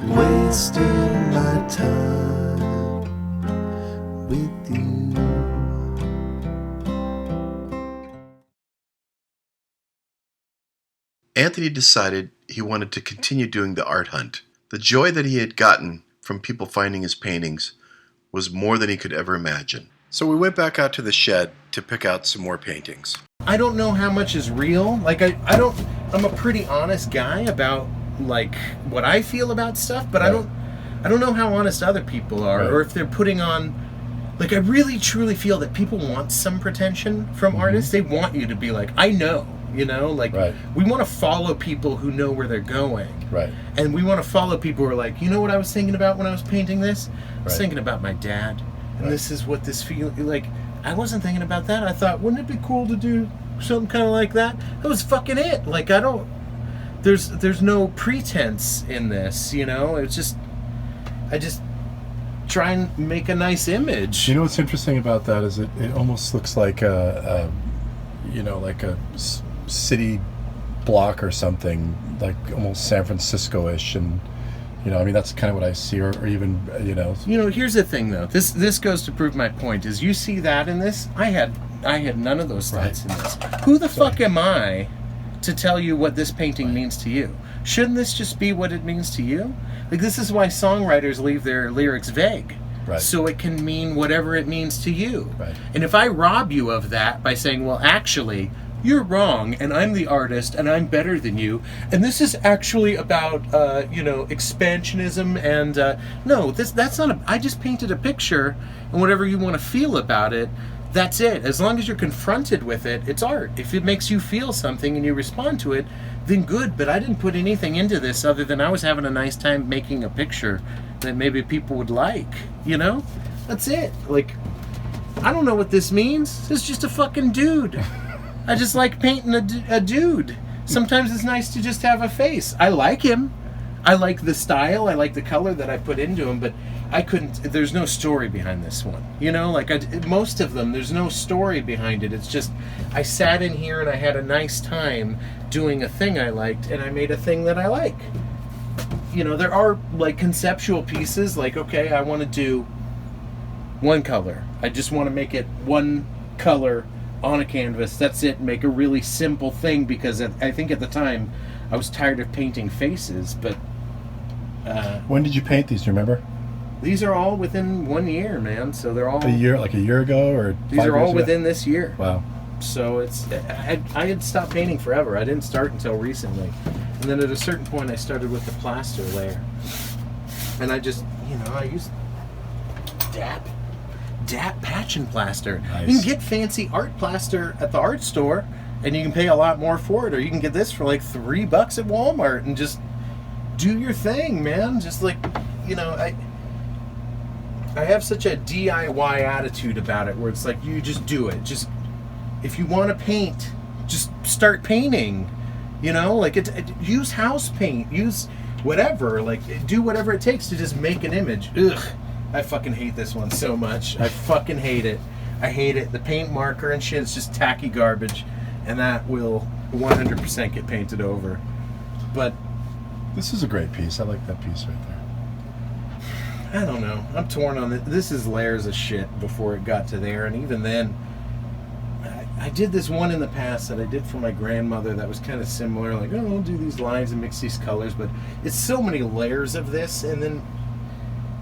wasting my time with you. Anthony decided he wanted to continue doing the art hunt. The joy that he had gotten from people finding his paintings was more than he could ever imagine. So we went back out to the shed to pick out some more paintings. I don't know how much is real. Like, I'm a pretty honest guy about, like, what I feel about stuff, but right. I don't know how honest other people are, right. Or if they're putting on, like, I really truly feel that people want some pretension from artists. They want you to be like, I know, you know, like, right. We want to follow people who know where they're going. Right. And we want to follow people who are like, you know what I was thinking about when I was painting this? I was thinking about my dad, and this is what this feels like. I wasn't thinking about that. I thought, wouldn't it be cool to do something kind of like that? That was fucking it. Like, there's no pretense in this, you know? It's just, I just try and make a nice image. You know what's interesting about that is it almost looks like a city block or something, like almost San Francisco-ish, and I mean, that's kind of what I see, or even, Here's the thing, though. This goes to prove my point. Is you see that in this? I had none of those thoughts in this. Who the fuck am I to tell you what this painting means to you? Shouldn't this just be what it means to you? Like, this is why songwriters leave their lyrics vague. Right. So it can mean whatever it means to you. Right. And if I rob you of that by saying, well, actually, you're wrong, and I'm the artist, and I'm better than you, and this is actually about, expansionism, and, no, that's not I just painted a picture, and whatever you want to feel about it, that's it. As long as you're confronted with it, it's art. If it makes you feel something and you respond to it, then good, but I didn't put anything into this other than I was having a nice time making a picture that maybe people would like, That's it. Like, I don't know what this means. It's just a fucking dude. I just like painting a dude. Sometimes it's nice to just have a face. I like him. I like the style. I like the color that I put into him, but there's no story behind this one. Most of them, there's no story behind it. It's just, I sat in here and I had a nice time doing a thing I liked, and I made a thing that I like. There are, conceptual pieces, okay, I want to do one color. I just want to make it one color on a canvas. That's it. Make a really simple thing, because I think at the time I was tired of painting faces, but... when did you paint these, do you remember? These are all within 1 year, man. So they're all... A year ago, or 5 years ago? These are all within this year. Wow. So I had stopped painting forever. I didn't start until recently. And then at a certain point I started with the plaster layer. And I just, I used DAP patch and plaster. Nice. You can get fancy art plaster at the art store, and you can pay a lot more for it, or you can get this for like $3 at Walmart and just do your thing, man. Just I have such a DIY attitude about it, where it's like, you just do it. Just, if you want to paint, just start painting. Use house paint, use whatever, do whatever it takes to just make an image. Ugh, I fucking hate this one so much. I fucking hate it. I hate it. The paint marker and shit is just tacky garbage, and that will 100% get painted over. But this is a great piece. I like that piece right there. I don't know. I'm torn on it. This is layers of shit before it got to there, and even then, I did this one in the past that I did for my grandmother that was kind of similar. Like, oh, I'll do these lines and mix these colors, but it's so many layers of this, and then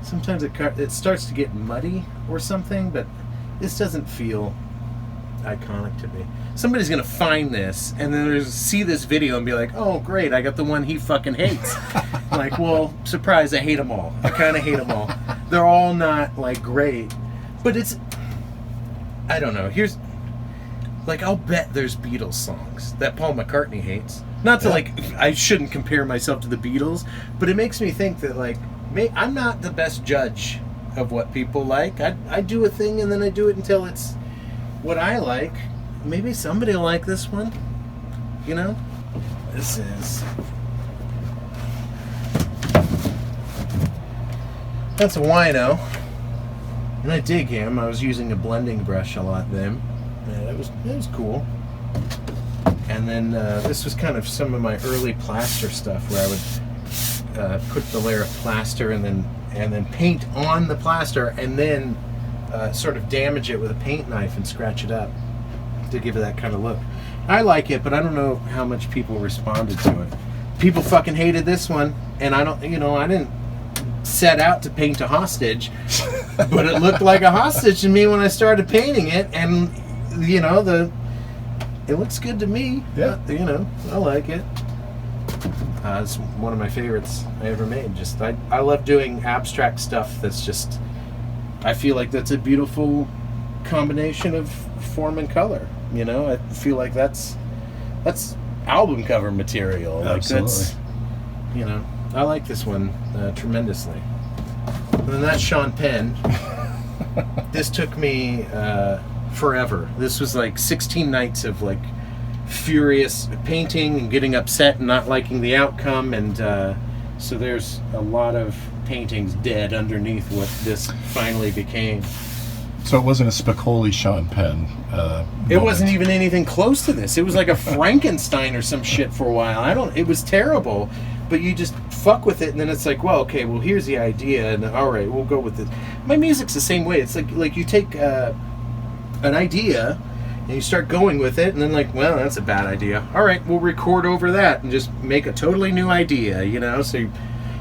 sometimes it starts to get muddy or something, but this doesn't feel iconic to me. Somebody's gonna find this and then see this video and be like, oh great, I got the one he fucking hates. I'm like, well, surprise, I hate them all. I kind of hate them all. They're all not great, but I don't know. I'll bet there's Beatles songs that Paul McCartney hates. Not to I shouldn't compare myself to the Beatles, but it makes me think that I'm not the best judge of what people like. I do a thing and then I do it until it's what I like. Maybe somebody will like this one. That's a wino. And I dig him. I was using a blending brush a lot then. Yeah, it was cool. And then this was kind of some of my early plaster stuff, where I would put the layer of plaster and then paint on the plaster, and then sort of damage it with a paint knife and scratch it up to give it that kind of look. I like it, but I don't know how much people responded to it. People fucking hated this one, and I didn't set out to paint a hostage, but it looked like a hostage to me when I started painting it, and it looks good to me. Yeah. I like it. It's one of my favorites I ever made. Just I love doing abstract stuff that's just, I feel like that's a beautiful combination of form and color. I feel like that's album cover material. Absolutely. I like this one tremendously. And then that's Sean Penn. This took me forever. This was 16 nights of furious painting and getting upset and not liking the outcome, and so there's a lot of paintings dead underneath what this finally became. So it wasn't a Spicoli Sean Penn. It wasn't even anything close to this. It was like a Frankenstein or some shit for a while. It was terrible, but you just fuck with it, and then it's like, well, okay, well, here's the idea, and all right, we'll go with it. My music's the same way. It's like you take an idea, and you start going with it, and then like, well, that's a bad idea. All right, we'll record over that and just make a totally new idea, you know? So,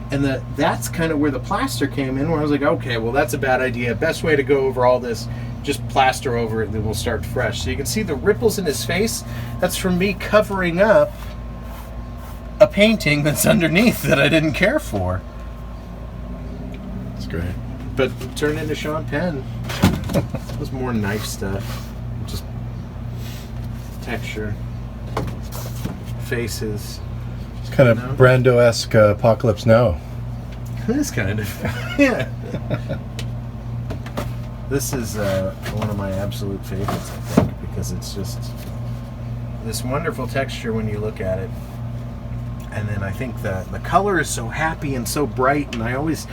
that's kind of where the plaster came in, where I was like, okay, well, that's a bad idea. Best way to go over all this, just plaster over it, and then we'll start fresh. So you can see the ripples in his face. That's from me covering up a painting that's underneath that I didn't care for. It's great. But turned into Sean Penn. It was more knife stuff. Just texture. Faces. It's kind of Brando-esque Apocalypse Now. It is kind of. Yeah. This is one of my absolute favorites, I think, because it's just this wonderful texture when you look at it. And then I think that the color is so happy and so bright, and I always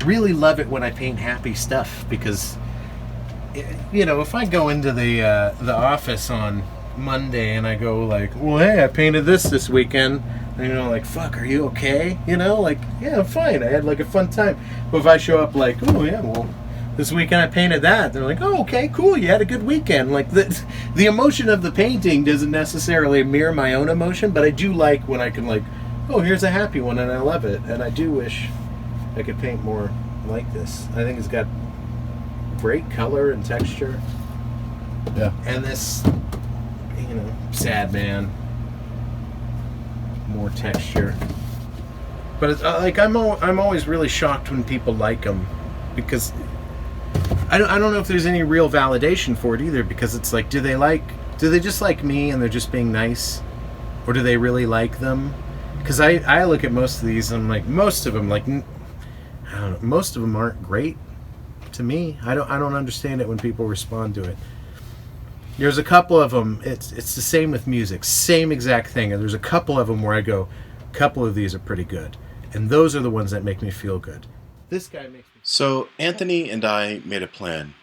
really love it when I paint happy stuff, because, you know, if I go into the office on Monday and I go like, well, hey, I painted this weekend, and you know, like, fuck, are you okay? You know, like, yeah, I'm fine. I had like a fun time. But if I show up like, oh yeah, well, this weekend I painted that, they're like, oh, okay, cool, you had a good weekend. Like, the emotion of the painting doesn't necessarily mirror my own emotion, but I do like when I can like, oh, here's a happy one, and I love it. And I do wish I could paint more like this. I think it's got great color and texture. Yeah. And this, you know, sad man, more texture. But it's, like, I'm always really shocked when people like them, because I don't know if there's any real validation for it either, because it's like, do they just like me and they're just being nice, or do they really like them? Because I look at most of these and I'm like, most of them, like, I don't know, most of them aren't great to me. I don't understand it when people respond to it. There's a couple of them, it's the same with music, same exact thing, and there's a couple of them where I go, a couple of these are pretty good, and those are the ones that make me feel good. This guy makes me... So Anthony and I made a plan.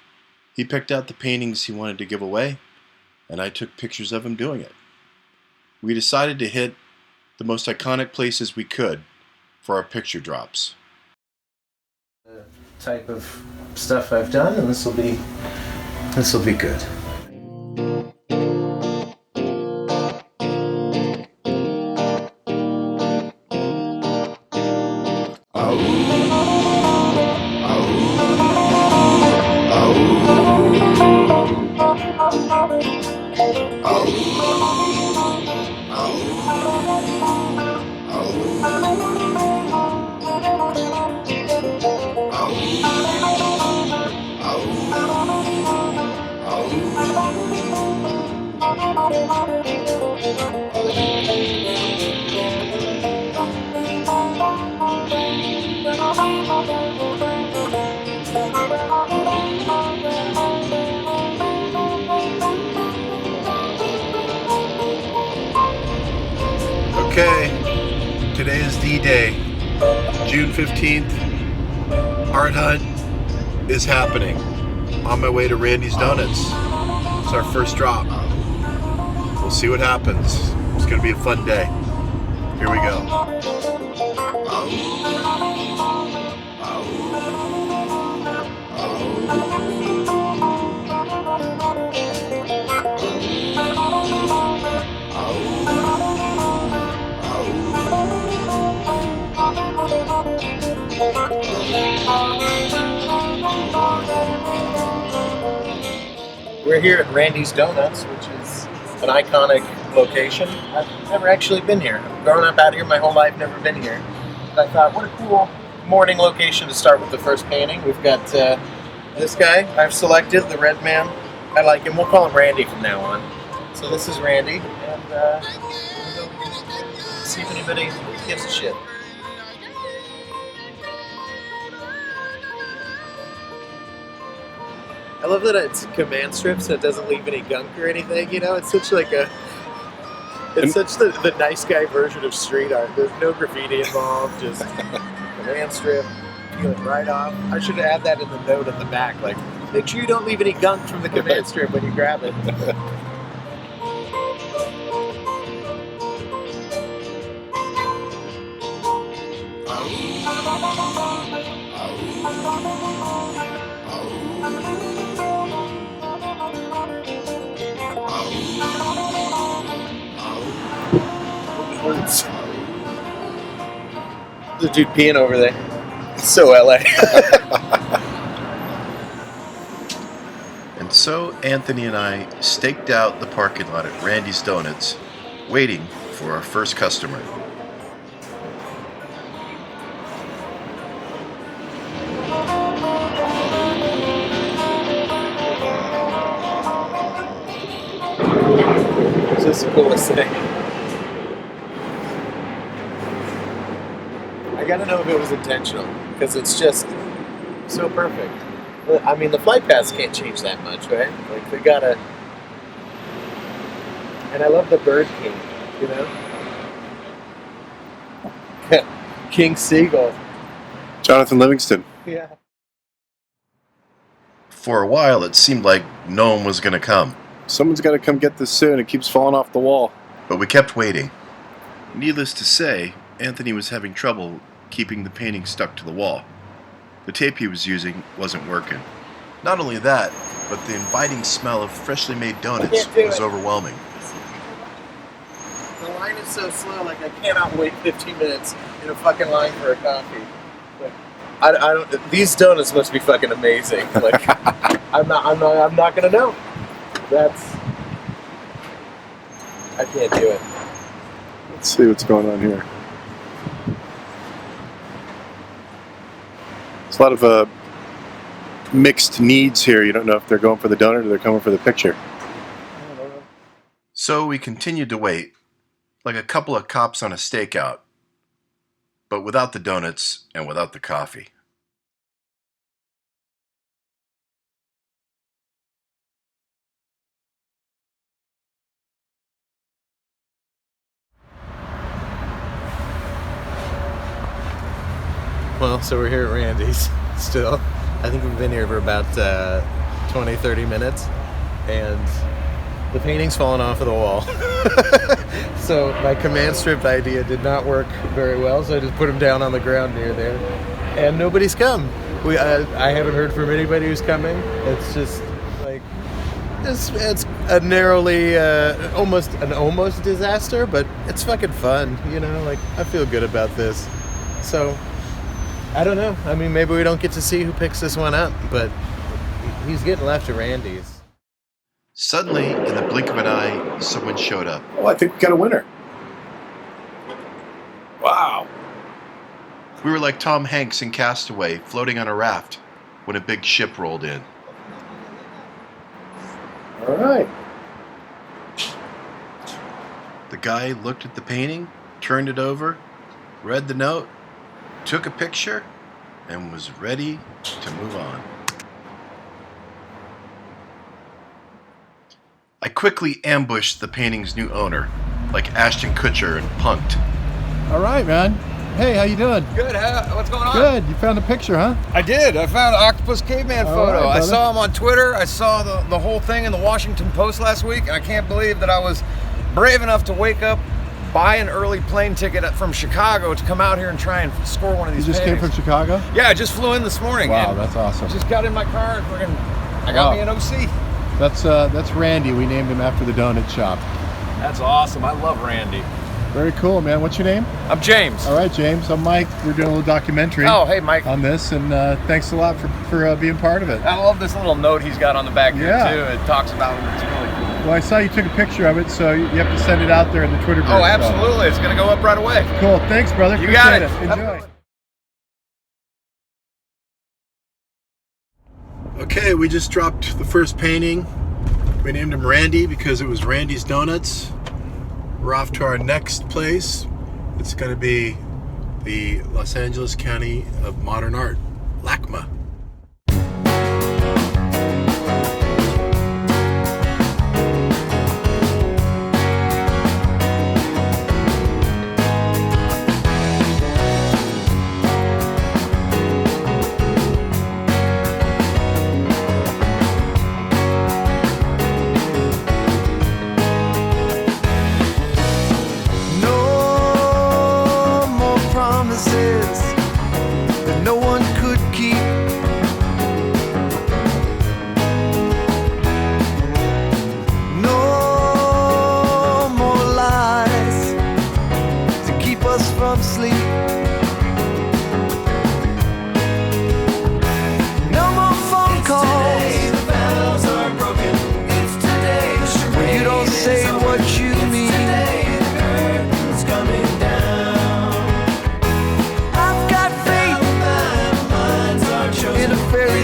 He picked out the paintings he wanted to give away, and I took pictures of him doing it. We decided to hit the most iconic places we could for our picture drops. The type of stuff I've done, and this will be good. Okay, today is D-Day, June 15th. Art Hunt is happening. On my way to Randy's Donuts. It's our first drop. We'll see what happens. It's going to be a fun day. Here we go. We're here at Randy's Donuts, which is an iconic location. I've never actually been here. I've grown up out here my whole life, never been here. But I thought, what a cool morning location to start with the first painting. We've got this guy I've selected, the red man. I like him. We'll call him Randy from now on. So this is Randy, and see if anybody gives a shit. I love that it's command strip, so it doesn't leave any gunk or anything. You know, it's such like the nice guy version of street art. There's no graffiti involved, just command strip, peel it right off. I should add that in the note at the back, like Make sure you don't leave any gunk from the command strip when you grab it. There's a dude peeing over there. It's so LA. And so Anthony and I staked out the parking lot at Randy's Donuts, waiting for our first customer. It's just the coolest thing. I gotta know if it was intentional, because it's just so perfect. I mean, the flight paths can't change that much, right? Like, they gotta... And I love the Bird King, you know? King Seagull. Jonathan Livingston. Yeah. For a while, it seemed like no one was going to come, Someone's got to come get this soon. It keeps falling off the wall. but we kept waiting. Needless to say, Anthony was having trouble keeping the painting stuck to the wall. The tape he was using wasn't working. Not only that, but the inviting smell of freshly made donuts was overwhelming. The line is so slow, like I cannot wait 15 minutes in a fucking line for a coffee. Like, I don't. These donuts must be fucking amazing. Like, I'm not gonna know. I can't do it. Let's see what's going on here. There's a lot of mixed needs here. You don't know if they're going for the donut or they're coming for the picture. So we continued to wait, like a couple of cops on a stakeout, but without the donuts and without the coffee. Well, so we're here at Randy's still. I think we've been here for about 20, 30 minutes, and the painting's fallen off of the wall. So my command strip idea did not work very well, so I just put them down on the ground near there, and nobody's come. I haven't heard from anybody who's coming. It's just like it's a narrowly almost disaster, but it's fucking fun, you know. Like, I feel good about this. So I don't know. I mean, maybe we don't get to see who picks this one up, but he's getting left to Randy's. Suddenly, in the blink of an eye, someone showed up. Oh, I think we got a winner. Wow. We were like Tom Hanks in Castaway, floating on a raft, when a big ship rolled in. All right. The guy looked at the painting, turned it over, read the note, took a picture, and was ready to move on. I quickly ambushed the painting's new owner, like Ashton Kutcher and Punk'd. All right, man. Hey, how you doing? Good. What's going on? Good. You found a picture, huh? I did. I found an Octopus Caveman All photo. right, I brother. saw him on Twitter. I saw the whole thing in the Washington Post last week, and I can't believe that I was brave enough to wake up, buy an early plane ticket from Chicago to come out here and try and score one of You these just came paintings. from Chicago? Yeah, I just flew in this morning. Wow, and that's awesome. just got in my car and I got Wow. me an OC. That's Randy. We named him after the donut shop. That's awesome. I love Randy. Very cool, man. What's your name? I'm James. All right, James. I'm Mike. We're doing a little documentary Oh, hey, Mike. on this, and thanks a lot for being part of it. I love this little note he's got on the back Yeah. here, too. It talks about it. It's really cool. Well, I saw you took a picture of it, so you have to send it out there in the Twitter. Oh, absolutely. It's going to go up right away. Cool. Thanks, brother. You got Appreciate it. Enjoy. Okay, we just dropped the first painting. We named him Randy because it was Randy's Donuts. We're off to our next place. It's going to be the Los Angeles County of Modern Art, LACMA.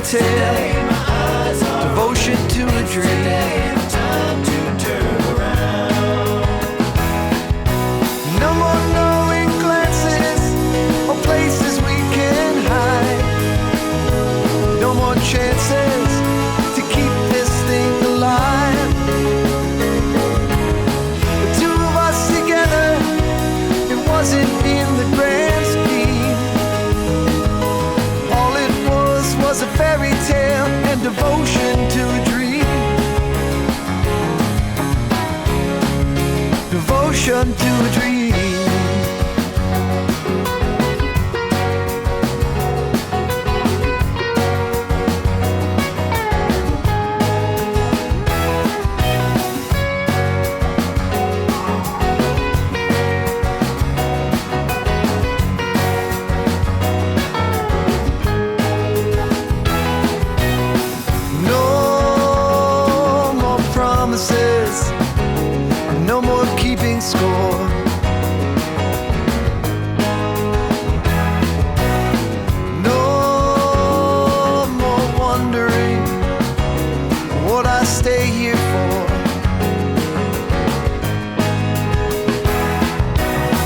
tale, devotion to a dream. No more knowing glances or places we can hide. No more chances to keep this thing alive. The two of us together, it wasn't in the grand scheme. All it was a fairy tale and devotion to a dream. Devotion to a dream. No more keeping score. No more wondering what I stay here for.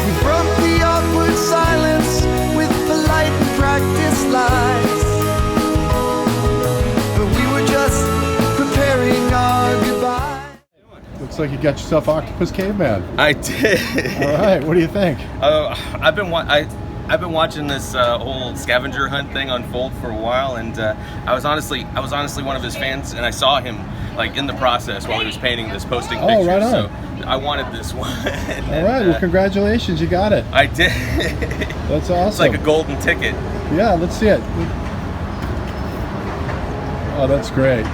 We broke the awkward silence with polite and practiced lies, but we were just preparing our goodbye. Looks like you got yourself Octopus Caveman. I did. All right, what do you think? I've been watching this whole scavenger hunt thing unfold for a while, and I was honestly one of his fans, and I saw him like in the process while he was painting this, posting pictures. Right on. So I wanted this one. All right, well, congratulations, you got it. I did. That's awesome. It's like a golden ticket. Yeah, let's see it. Oh, that's great.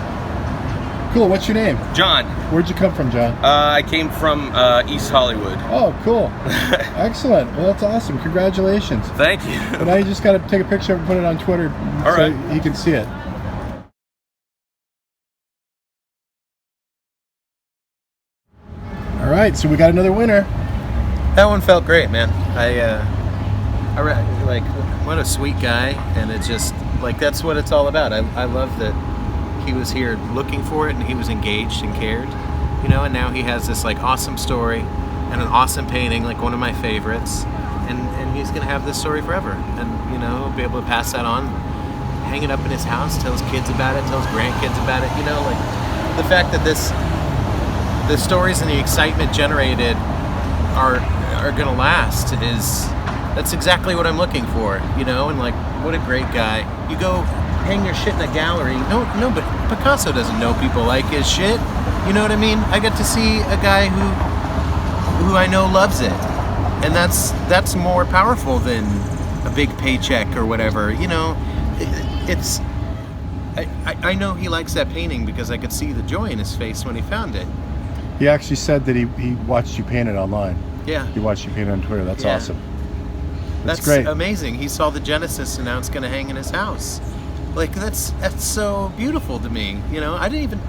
Cool, what's your name? John. Where'd you come from, John? I came from East Hollywood. Oh, cool. Excellent. Well, that's awesome. Congratulations. Thank you. But now you just got to take a picture and put it on Twitter so he can see it. All right, so we got another winner. That one felt great, man. I like, what a sweet guy, and it just, like, that's what it's all about. I love that he was here looking for it, and he was engaged and cared, you know, and now he has this like awesome story and an awesome painting, like one of my favorites, and he's gonna have this story forever, and you know, he'll be able to pass that on, hang it up in his house, tell his kids about it, tell his grandkids about it, you know, like the fact that the stories and the excitement generated are gonna last that's exactly what I'm looking for, you know, and like, what a great guy. You go hang your shit in a gallery. No, but Picasso doesn't know people like his shit. You know what I mean? I get to see a guy who I know loves it, and that's more powerful than a big paycheck or whatever. You know, I know he likes that painting because I could see the joy in his face when he found it. He actually said that he watched you paint it online. Yeah. He watched you paint it on Twitter. That's awesome. That's great. Amazing. He saw the Genesis, and now it's going to hang in his house. Like, that's so beautiful to me. You know, I didn't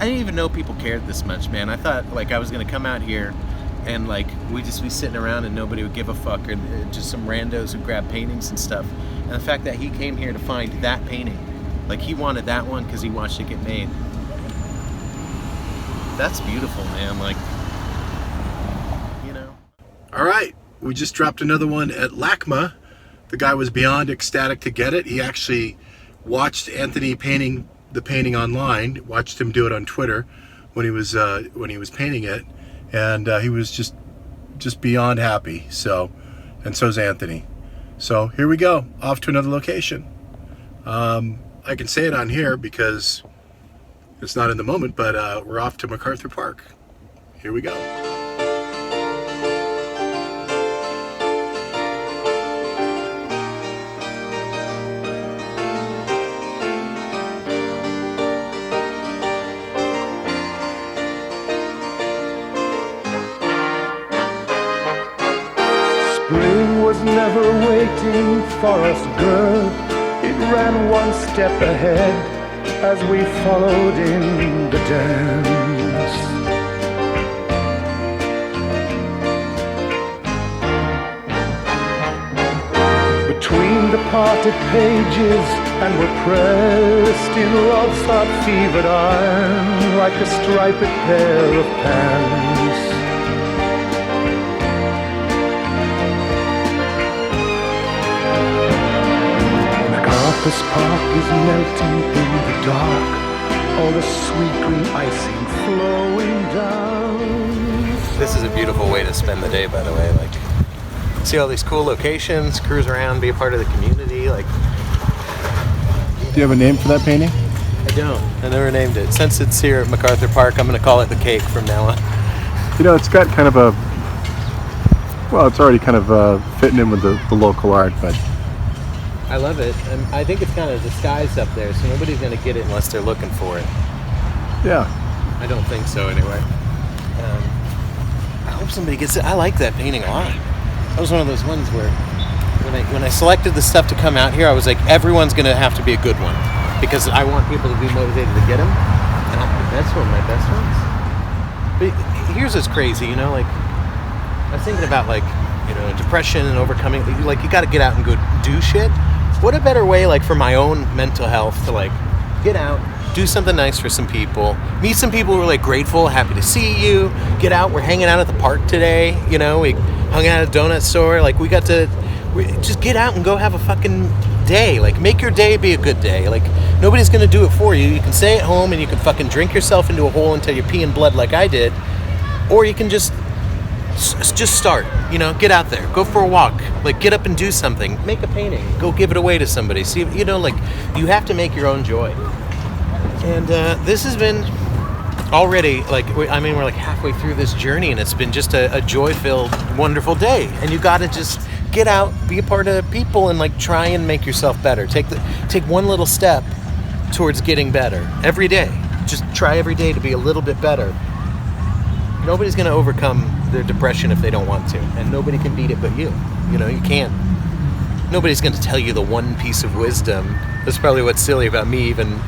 even know people cared this much, man. I thought like I was gonna come out here and like we'd just be sitting around and nobody would give a fuck, and just some randos who grab paintings and stuff. And the fact that he came here to find that painting, like he wanted that one because he watched it get made. That's beautiful, man. Like, you know. All right, we just dropped another one at LACMA. The guy was beyond ecstatic to get it. He actually watched Anthony painting the painting online, watched him do it on Twitter when he was painting it, and he was just beyond happy. So, and so's Anthony. So here we go, off to another location. I can say it on here because it's not in the moment, but we're off to MacArthur Park. Here we go. Spring was never waiting for us, girl. It ran one step ahead as we followed in the dance. Between the parted pages, and were pressed in love's hot-fevered iron like a striped pair of pants. MacArthur's Park is melting in the dark, all the sweet green icing flowing down. This is a beautiful way to spend the day, by the way. Like, see all these cool locations, cruise around, be a part of the community. Like, Do you have a name for that painting? I don't. I never named it. Since it's here at MacArthur Park, I'm going to call it the Cake from now on. You know, it's got kind of a, well, it's already kind of fitting in with the local art, but I love it. And I think it's kind of disguised up there, so nobody's going to get it unless they're looking for it. yeah. I don't think so, anyway. I hope somebody gets it. I like that painting a lot. That was one of those ones where when I selected the stuff to come out here, I was like, everyone's going to have to be a good one because I want people to be motivated to get them. Not the best one, my best ones. But here's what's crazy, you know, like, I was thinking about, like, you know, depression and overcoming, like, you got to get out and go do shit. What a better way, like, for my own mental health to, like, get out, do something nice for some people, meet some people who are, like, grateful, happy to see you, get out, we're hanging out at the park today, you know, we hung out at a donut store, like, we just get out and go have a fucking day, like, make your day be a good day, like, nobody's gonna do it for you. You can stay at home and you can fucking drink yourself into a hole until you're peeing blood like I did, or you can just start, you know, get out there, go for a walk, like, get up and do something, make a painting, go give it away to somebody, see, you know, like, you have to make your own joy. And this has been already, like, I mean, we're like halfway through this journey and it's been just a joy-filled, wonderful day, and you gotta just get out, be a part of people, and, like, try and make yourself better. Take one little step towards getting better every day. Just try every day to be a little bit better. Nobody's going to overcome their depression if they don't want to, and nobody can beat it but you. You know, you can't. Nobody's going to tell you the one piece of wisdom. That's probably what's silly about me even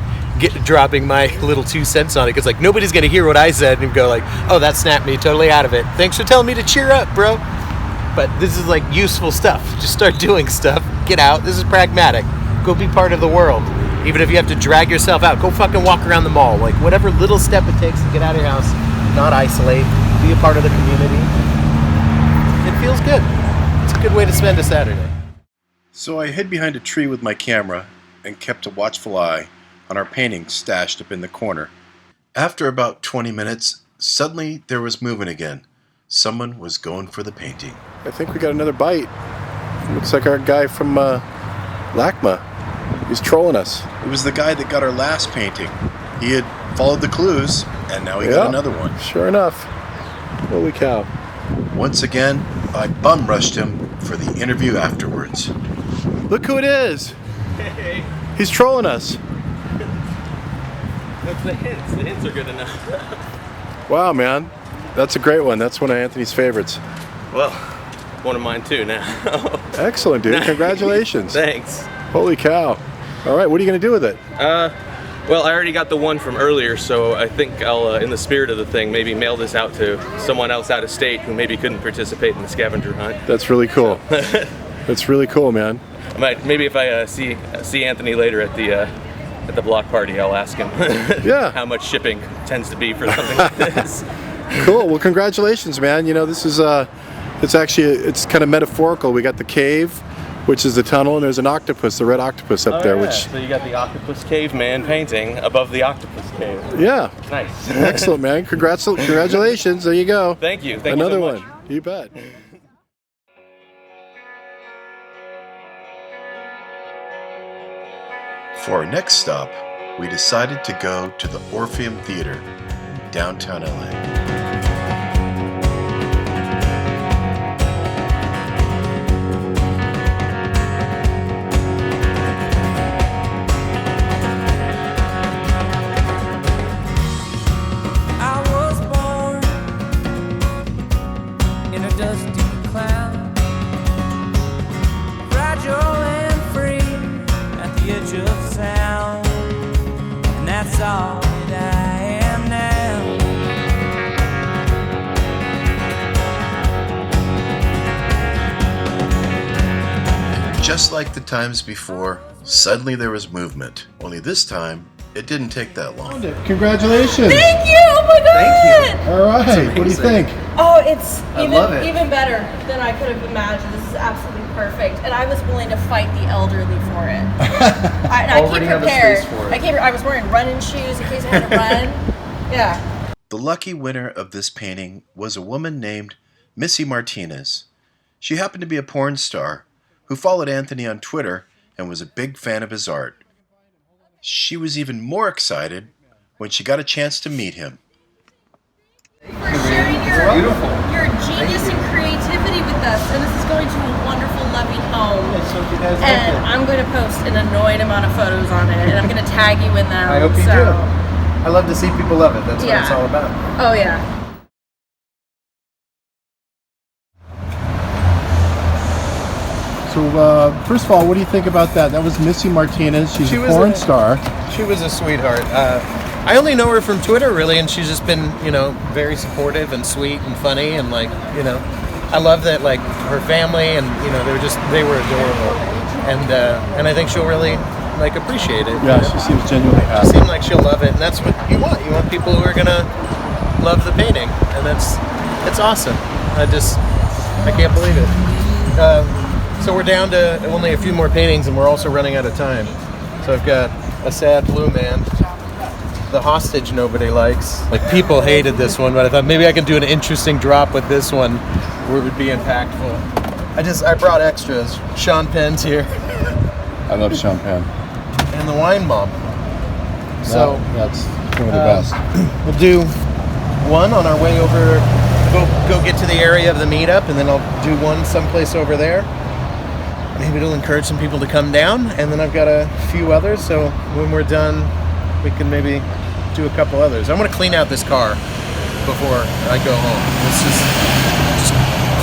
dropping my little 2 cents on it, because, like, nobody's going to hear what I said and go like, oh, that snapped me totally out of it. Thanks for telling me to cheer up, bro. But this is, like, useful stuff. Just start doing stuff. Get out. This is pragmatic. Go be part of the world. Even if you have to drag yourself out, go fucking walk around the mall. Like, whatever little step it takes to get out of your house, not isolate, be a part of the community. It feels good. It's a good way to spend a Saturday. So I hid behind a tree with my camera and kept a watchful eye on our painting stashed up in the corner. After about 20 minutes, suddenly there was movement again. Someone was going for the painting. I think we got another bite. Looks like our guy from LACMA. He's trolling us. It was the guy that got our last painting. He had followed the clues, and now he got another one. Sure enough. Holy cow. Once again, I bum rushed him for the interview afterwards. Look who it is. Hey. He's trolling us. That's the hints. The hints are good enough. Wow, man. That's a great one. That's one of Anthony's favorites. Well, one of mine too now. Excellent, dude. Congratulations. Thanks. Holy cow. All right, what are you going to do with it? Well, I already got the one from earlier, so I think I'll, in the spirit of the thing, maybe mail this out to someone else out of state who maybe couldn't participate in the scavenger hunt. That's really cool. That's really cool, man. Maybe if I see Anthony later at the block party, I'll ask him Yeah. how much shipping tends to be for something like this. Cool. Well, congratulations, man. You know, this is it's kind of metaphorical. We got the cave, which is the tunnel, and there's an octopus, the red octopus up there. Yeah. Which So you got the Octopus Caveman painting above the Octopus Cave. Yeah. Nice. Excellent, man. Congratulations. There you go. Thank you. Thank Another you so much. one. You bet. For our next stop, we decided to go to the Orpheum Theater in downtown LA. Just like the times before, suddenly there was movement. Only this time, it didn't take that long. Congratulations! Thank you! Oh my god! All right, what do you think? Oh, it's love it. even better than I could have imagined. This is absolutely perfect. And I was willing to fight the elderly for it. I came Already have a prepared. space for it. I was wearing running shoes in case I had to run. Yeah. The lucky winner of this painting was a woman named Missy Martinez. She happened to be a porn star who followed Anthony on Twitter and was a big fan of his art. She was even more excited when she got a chance to meet him. For sharing your genius and creativity with us. And this is going to a wonderful, loving home. And I'm going to post an annoying amount of photos on it. And I'm going to tag you in them. I hope you do. I love to see people love it. That's what it's Yeah. all about. Oh, yeah. So, first of all, what do you think about that? That was Missy Martinez. She's She a was porn a- star. She was a sweetheart. I only know her from Twitter, really, and she's just been, very supportive and sweet and funny, and I love that, her family, and they were adorable, and I think she'll really appreciate it. Yeah, she seems genuinely She happy. seemed like she'll love it, and that's what you want. You want people who are gonna love the painting, and it's awesome. I can't believe it. So we're down to only a few more paintings, and we're also running out of time. So I've got a sad blue man, the hostage nobody likes. People hated this one, but I thought maybe I could do an interesting drop with this one where it would be impactful. I brought extras. Sean Penn's here, I love Sean Penn. and the wine mom. So that's one of the best. we'll do one on our way over. Go get to the area of the meetup, and then I'll do one someplace over there. Maybe it'll encourage some people to come down, and then I've got a few others. So when we're done, we can maybe do a couple others. I want to clean out this car before I go home. It's just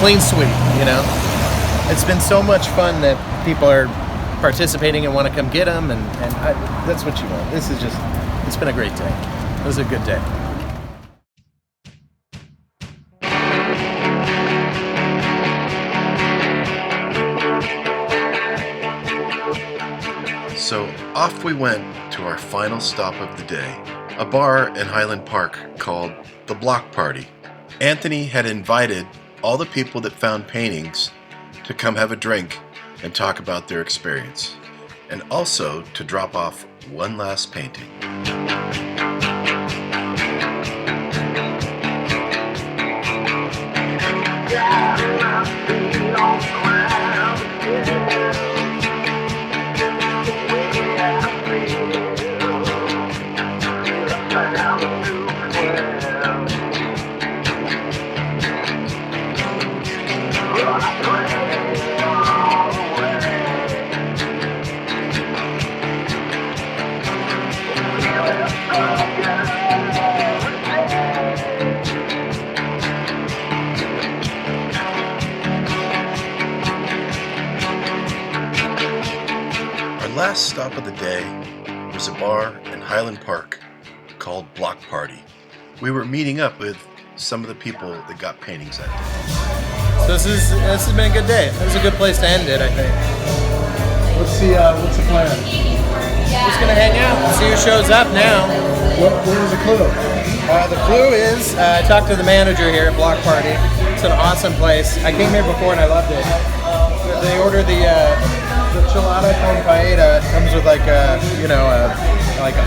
clean sweep, It's been so much fun that people are participating and want to come get them, and that's what you want. It's been a great day. It was a good day. So off we went to our final stop of the day, a bar in Highland Park called the Block Party. Anthony had invited all the people that found paintings to come have a drink and talk about their experience, and also to drop off one last painting. Last stop of the day was a bar in Highland Park called Block Party. We were meeting up with some of the people that got paintings that day. So this has been a good day. It was a good place to end it, I think. What's the plan? Just gonna hang out, see who shows up now. What was the clue? The clue is I talked to the manager here at Block Party. It's an awesome place. I came here before and I loved it. They order the chilada con paella. It comes with like a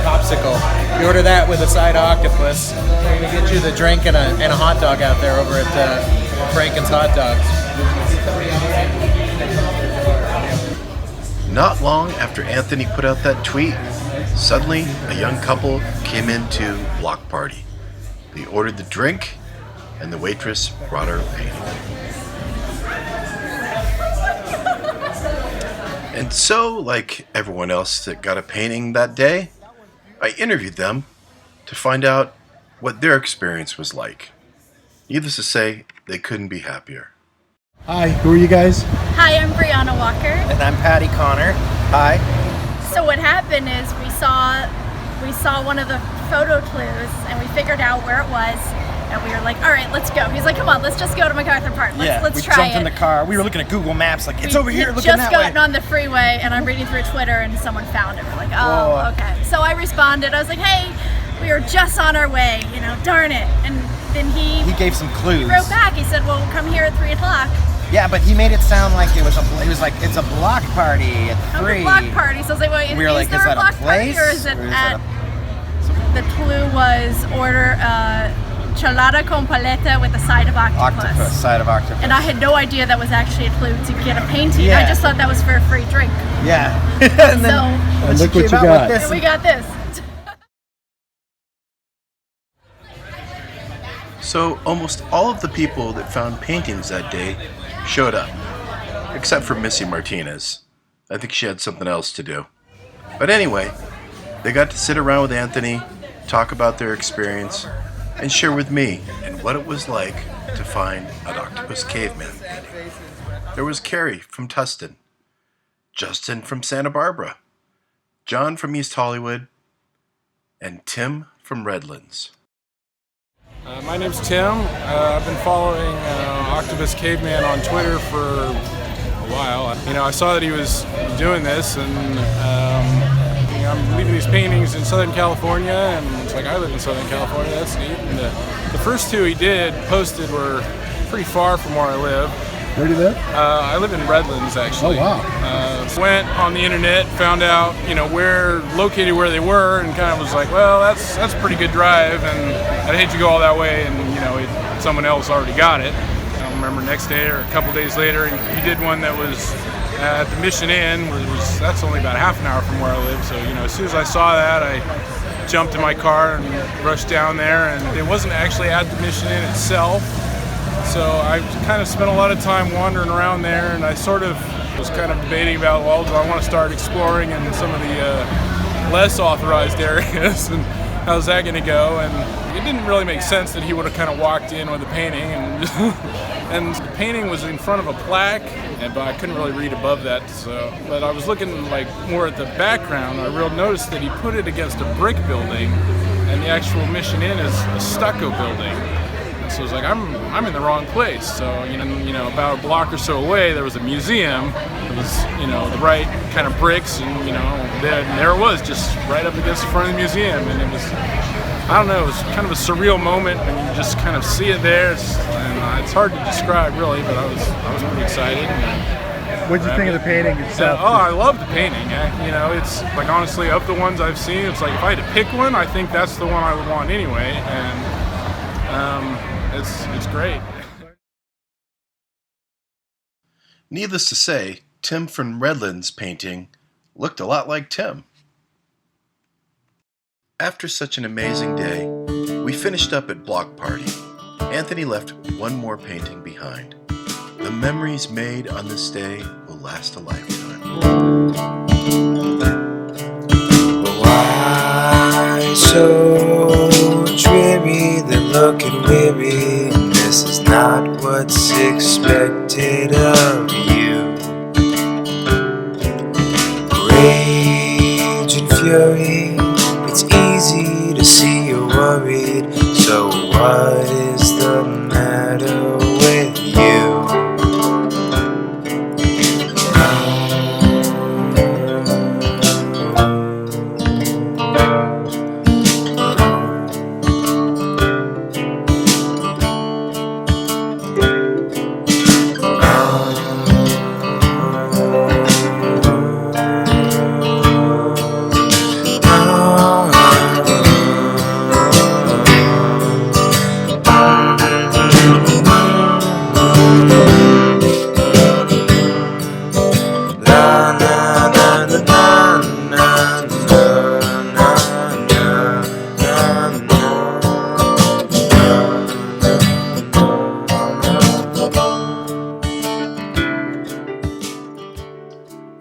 popsicle. You order that with a side of octopus. They're gonna get you the drink and a hot dog out there over at Franken's Hot Dogs. Not long after Anthony put out that tweet, suddenly a young couple came into Block Party. They ordered the drink, and the waitress brought her a painting. And so, like everyone else that got a painting that day, I interviewed them to find out what their experience was like. Needless to say, they couldn't be happier. Hi, who are you guys? Hi, I'm Brianna Walker. And I'm Patty Connor. Hi. So what happened is we saw one of the photo clues and we figured out where it was, And we were like, all right, let's go. He's like, come on, let's just go to MacArthur Park. Let's try it. We jumped in the car. We were looking at Google Maps, like, it's over here, looking that way. Just gotten on the freeway, and I'm reading through Twitter, and someone found it. We're like, oh, okay. So I responded. I was like, hey, we were just on our way, you know, darn it. And then he gave some clues. He wrote back. He said, well, we'll come here at 3 o'clock. Yeah, but he made it sound like he was like, it's a block party at 3. A block party. So I was like, wait, we were like, is there is that a block a place? Party or is it at... The clue was order chelada con paleta with a side of octopus. Side of octopus. And I had no idea that was actually a clue to get a painting. Yeah. I just thought that was for a free drink. Yeah. And look what you got. And we got this. So almost all of the people that found paintings that day showed up, except for Missy Martinez. I think she had something else to do. But anyway, they got to sit around with Anthony, talk about their experience, and share with me and what it was like to find an Octopus Caveman painting. There was Carrie from Tustin, Justin from Santa Barbara, John from East Hollywood, and Tim from Redlands. My name's Tim. I've been following Octopus Caveman on Twitter for a while. You know, I saw that he was doing this, and I'm leaving these paintings in Southern California, and it's like, I live in Southern California, that's neat. And the first two he posted were pretty far from where I live. Where do you live? I live in Redlands, actually. Oh, wow. Went on the internet, found out, you know, where they were, and kind of was like, well, that's a pretty good drive, and I'd hate to go all that way, and, you know, someone else already got it. I don't remember, next day or a couple days later, he did one that was at the Mission Inn, that's only about half an hour from where I live, so, you know, as soon as I saw that, I jumped in my car and rushed down there, and it wasn't actually at the Mission Inn itself. So I kind of spent a lot of time wandering around there, and I sort of was kind of debating about, well, do I want to start exploring in some of the less authorized areas, and how's that going to go? And it didn't really make sense that he would have kind of walked in with a painting, and the painting was in front of a plaque, but I couldn't really read above that. So, but I was looking like more at the background. I noticed that he put it against a brick building, and the actual Mission Inn is a stucco building. So I was like, I'm in the wrong place. So, you know, about a block or so away, there was a museum. It was, you know, the right kind of bricks, and, you know, there it was, just right up against the front of the museum. And it was, I don't know, it was kind of a surreal moment, and you just kind of see it there. It's hard to describe, really, but I was pretty excited. What did you think of the painting itself? I love the painting. You know, it's like, honestly, of the ones I've seen, it's like, if I had to pick one, I think that's the one I would want anyway. And it's great. Needless to say, Tim from Redlands' painting looked a lot like Tim. After such an amazing day, we finished up at Block Party. Anthony left one more painting behind. The memories made on this day will last a lifetime. Why so dreary, they're looking weary, and this is not what's expected of you. Rage and fury, it's easy to see you're worried, so what is the matter with you?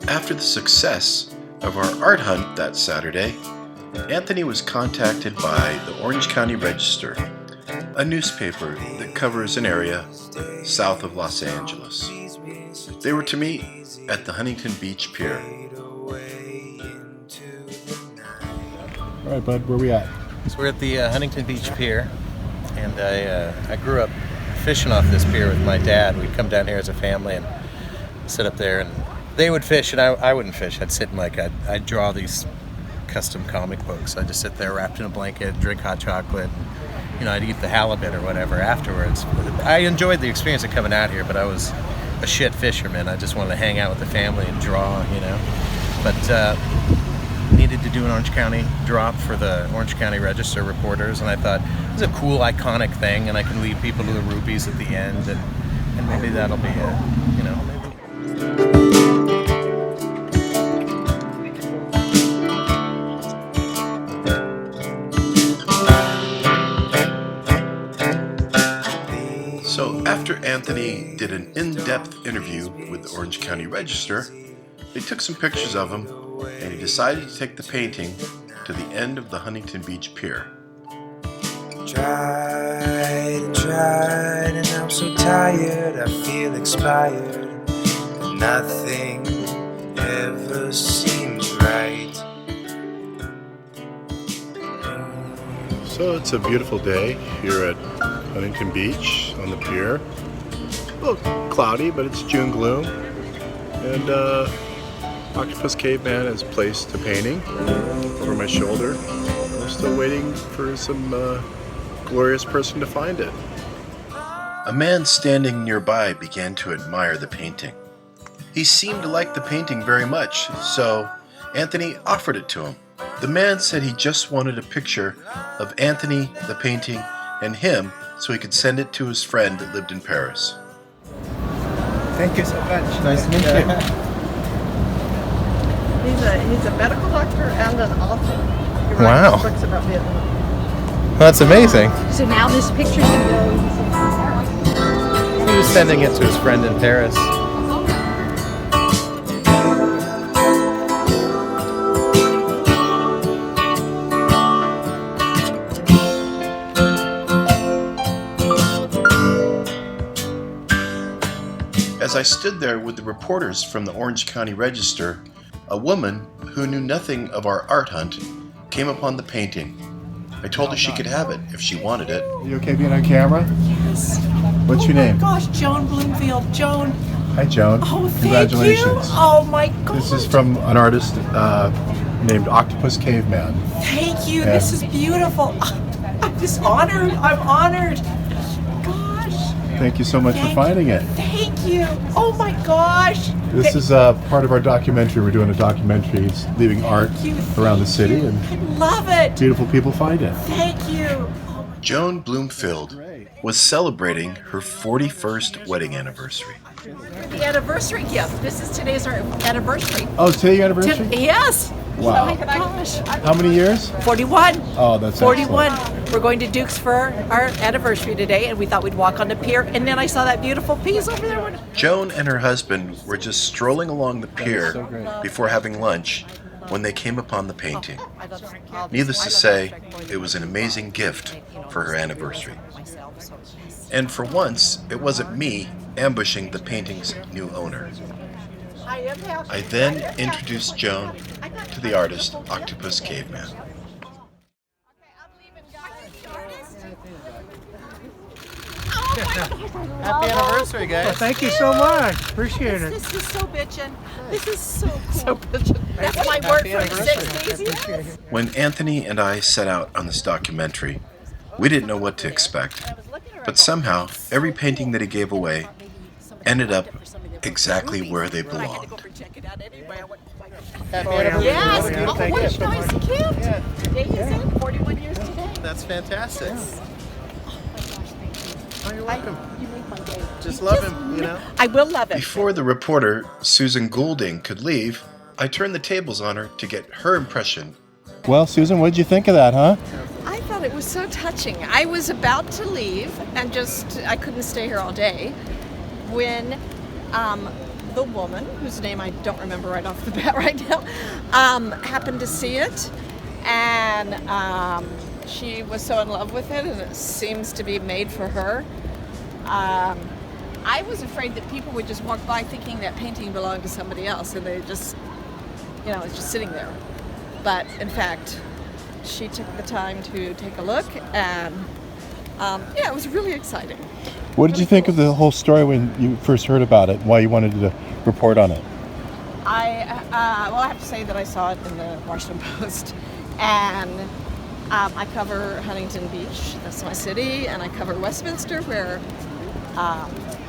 After the success of our art hunt that Saturday, Anthony was contacted by the Orange County Register, a newspaper that covers an area south of Los Angeles. They were to meet at the Huntington Beach Pier. All right, bud, where we at? So we're at the Huntington Beach Pier. and I grew up fishing off this pier with my dad. We'd come down here as a family and sit up there, and they would fish, and I wouldn't fish. I'd sit and I'd draw these custom comic books. I'd just sit there wrapped in a blanket, drink hot chocolate, and, I'd eat the halibut or whatever afterwards. I enjoyed the experience of coming out here, but I was a shit fisherman. I just wanted to hang out with the family and draw, But needed to do an Orange County drop for the Orange County Register reporters, and I thought it was a cool, iconic thing, and I can lead people to the rubies at the end, and maybe that'll be it, So after Anthony did an in-depth interview with the Orange County Register, they took some pictures of him, and he decided to take the painting to the end of the Huntington Beach Pier. Tried, and I'm so tired, I feel expired. Nothing ever seems right. So it's a beautiful day here at Huntington Beach on the pier. A little cloudy, but it's June gloom. And Octopus Caveman has placed a painting over my shoulder. We're still waiting for some glorious person to find it. A man standing nearby began to admire the painting. He seemed to like the painting very much, so Anthony offered it to him. The man said he just wanted a picture of Anthony, the painting, and him so he could send it to his friend that lived in Paris. Thank you so much. Nice to meet you. He's a medical doctor and an author. He Wow. writes books about Vietnam. That's amazing. So now this picture can go. He was sending it to his friend in Paris. As I stood there with the reporters from the Orange County Register, a woman who knew nothing of our art hunt came upon the painting. I told her she could have it if she wanted it. Are you okay being on camera? Yes. What's your name? Gosh, Joan Bloomfield. Joan. Hi, Joan. Oh, thank Congratulations. you. Oh my God. This is from an artist named Octopus Caveman. Thank you. Yeah. This is beautiful. I'm just honored. I'm honored. Gosh. Thank you so much for finding it. Thank you. Oh my gosh. This is part of our documentary. We're doing a documentary. It's leaving art around the city, and I love it. beautiful people find it. Thank you. Joan Bloomfield was celebrating her 41st wedding anniversary. The anniversary gift. This is today's our anniversary. Oh, today your anniversary? Yes. Wow. Oh my gosh. How many years? 41. Oh, that's 41. excellent. We're going to Duke's for our anniversary today, and we thought we'd walk on the pier, and then I saw that beautiful piece over there. Joan and her husband were just strolling along the pier before having lunch when they came upon the painting. Needless to say, it was an amazing gift for her anniversary. And for once, it wasn't me ambushing the painting's new owner. I then introduced Joan to the artist Octopus Caveman. Happy anniversary, guys. Well, thank you so much. Appreciate it. This is so bitchin'. This is so cool. That's my word for the 60s. Yes. When Anthony and I set out on this documentary, we didn't know what to expect. But somehow, every painting that he gave away ended up exactly where they belonged. Happy anniversary. Yes. Thank Oh, you. what a nice gift. Today is it? 41 years today. That's fantastic. Oh, you're welcome. You make my day. Just love him, you know? I will love it. Before the reporter, Susan Goulding, could leave, I turned the tables on her to get her impression. Well, Susan, what did you think of that, huh? I thought it was so touching. I was about to leave and I couldn't stay here all day when the woman, whose name I don't remember right off the bat right now, happened to see it, and she was so in love with it, and it seems to be made for her. I was afraid that people would just walk by thinking that painting belonged to somebody else, and they just, it's just sitting there. But in fact, she took the time to take a look, and Yeah, it was really exciting. What did you think of the whole story when you first heard about it? Why you wanted to report on it? I have to say that I saw it in the Washington Post, and I cover Huntington Beach, that's my city, and I cover Westminster, where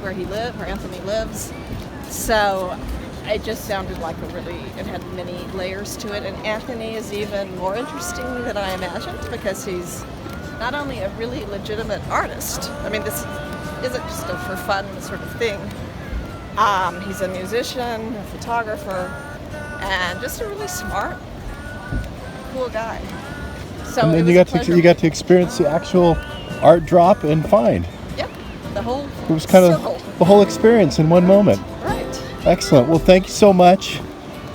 Anthony lives. So it just sounded like it had many layers to it, and Anthony is even more interesting than I imagined, because he's not only a really legitimate artist. I mean, this isn't just a for fun sort of thing. He's a musician, a photographer, and just a really smart, cool guy. So and then you got to experience the actual art drop and find. Yep, the whole. It was kind of the whole experience in one moment. Right. Excellent. Well, thank you so much.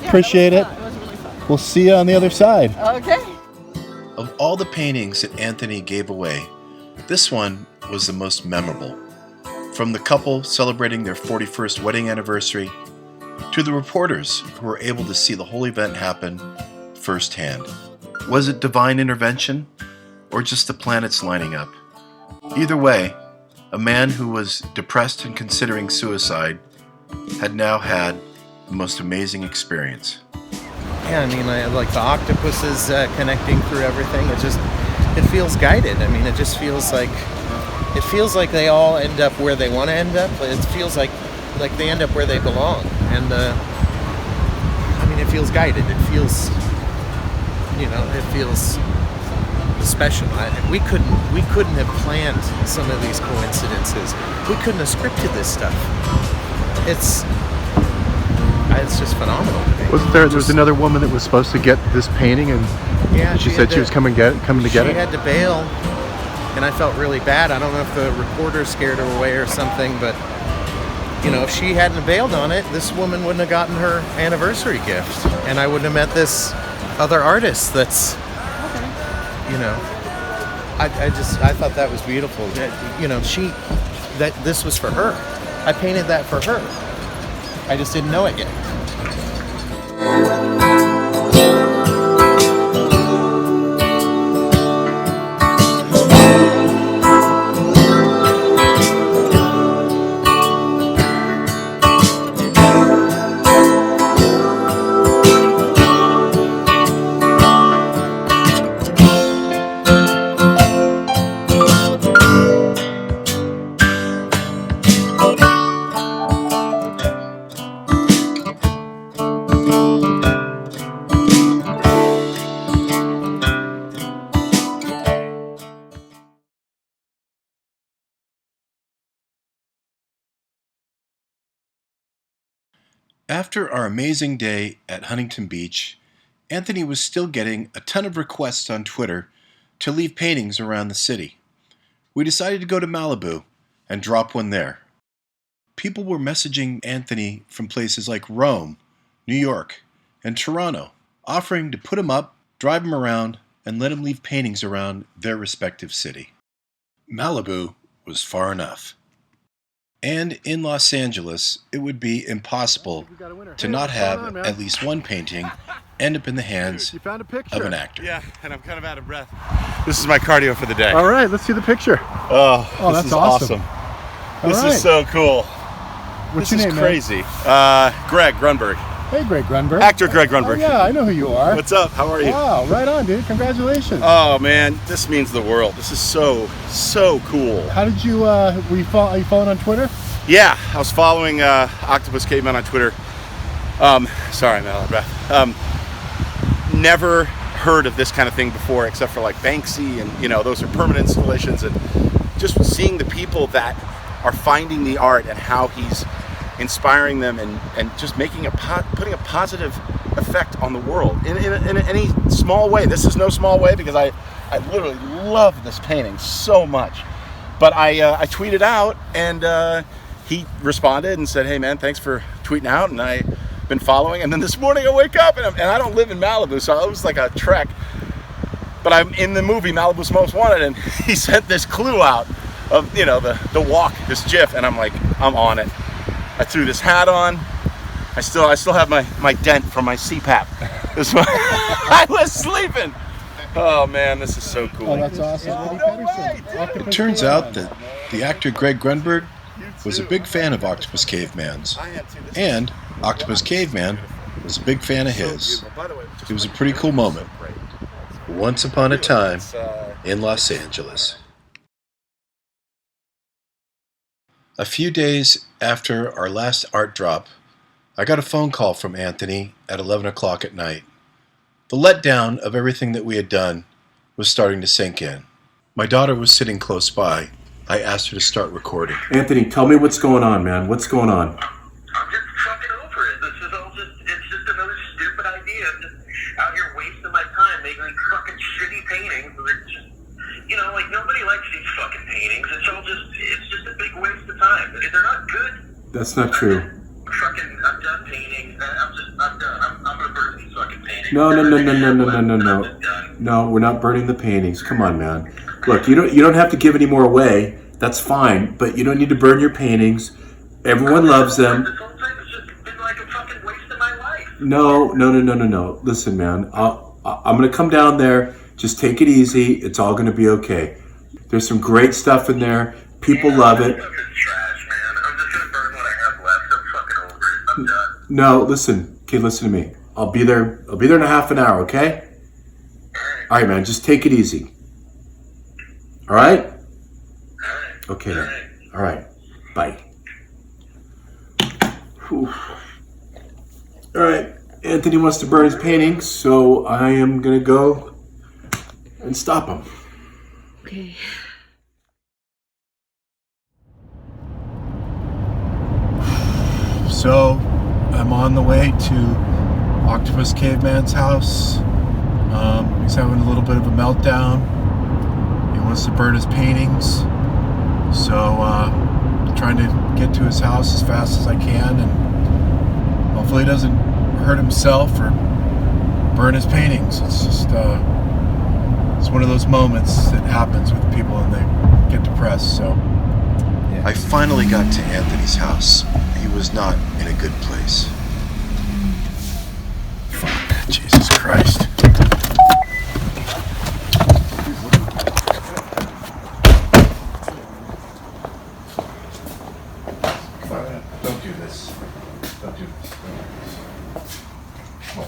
Appreciate it. It was really fun. We'll see you on the other side. Okay. Of all the paintings that Anthony gave away, this one was the most memorable. From the couple celebrating their 41st wedding anniversary, to the reporters who were able to see the whole event happen firsthand. Was it divine intervention, or just the planets lining up? Either way, a man who was depressed and considering suicide had now had the most amazing experience. Yeah, I mean, like the octopuses connecting through everything. It feels guided. I mean, it just feels like they all end up where they want to end up. It feels like they end up where they belong. And I mean, it feels guided. It feels, it feels special. We couldn't have planned some of these coincidences. We couldn't have scripted this stuff. It's just phenomenal to me. Wasn't there was another woman that was supposed to get this painting, and yeah, she said she was coming to get it? She had to bail, and I felt really bad. I don't know if the reporter scared her away or something, but if she hadn't bailed on it, this woman wouldn't have gotten her anniversary gift, and I wouldn't have met this other artist that's, I thought that was beautiful. That this was for her. I painted that for her. I just didn't know it yet. After our amazing day at Huntington Beach, Anthony was still getting a ton of requests on Twitter to leave paintings around the city. We decided to go to Malibu and drop one there. People were messaging Anthony from places like Rome, New York, and Toronto, offering to put him up, drive him around, and let him leave paintings around their respective city. Malibu was far enough. And in Los Angeles, it would be impossible to not have at least one painting end up in the hands of an actor. Yeah, and I'm kind of out of breath. This is my cardio for the day. All right, let's see the picture. Oh, this that's is awesome. This is so cool. What's this your is name, crazy. Greg Grunberg. Hey, Greg Grunberg. Actor Greg Grunberg. Oh, yeah, I know who you are. What's up? How are you? Wow, right on, dude. Congratulations. Oh, man, this means the world. This is so cool. How did you, are you following on Twitter? Yeah, I was following Octopus Caveman on Twitter. Sorry, I'm out of breath. Never heard of this kind of thing before, except for like Banksy, and those are permanent installations, and just seeing the people that are finding the art and how he's inspiring them and just making putting a positive effect on the world in any small way. This is no small way, because I literally love this painting so much. But I tweeted out, and he responded and said, "Hey man, thanks for tweeting out," and I've been following. And then this morning I wake up and I don't live in Malibu, so it was like a trek. But I'm in the movie Malibu's Most Wanted, and he sent this clue out of the walk, this GIF, and I'm like, I'm on it. I threw this hat on. I still have my dent from my CPAP. I was sleeping. Oh man, this is so cool. Oh, that's awesome. It turns out that the actor Greg Grunberg was a big fan of Octopus Caveman's, and Octopus Caveman was a big fan of his. It was a pretty cool moment. Once upon a time in Los Angeles. A few days after our last art drop, I got a phone call from Anthony at 11 o'clock at night. The letdown of everything that we had done was starting to sink in. My daughter was sitting close by. I asked her to start recording. Anthony, tell me what's going on, man. What's going on? I'm just fucking over it. This is all it's just another stupid idea. I'm just out here wasting my time making these fucking shitty paintings. It's just, like nobody likes these fucking paintings. It's just a big waste of time. They're not good. That's not true. I'm done painting. I'm done. I'm gonna burn these fucking paintings. No. No, we're not burning the paintings. Come on, man. Look, you don't have to give any more away. That's fine, but you don't need to burn your paintings. Everyone loves them. This whole thing has just been like a fucking waste of my life. No. Listen, man. I'm gonna come down there. Just take it easy. It's all gonna be okay. There's some great stuff in there. People love it. No, listen. Okay, listen to me. I'll be there in a half an hour, okay? All right, man. Just take it easy. All right? Okay, then. All right. Bye. Whew. All right. Anthony wants to burn his paintings, so I am going to go and stop him. Okay. So, I'm on the way to Octopus Caveman's house. He's having a little bit of a meltdown. He wants to burn his paintings. So, trying to get to his house as fast as I can, and hopefully he doesn't hurt himself or burn his paintings. It's just, it's one of those moments that happens with people and they get depressed, so. I finally got to Anthony's house. He was not in a good place. Fuck, Jesus Christ. Don't do this. Don't do this. Come on.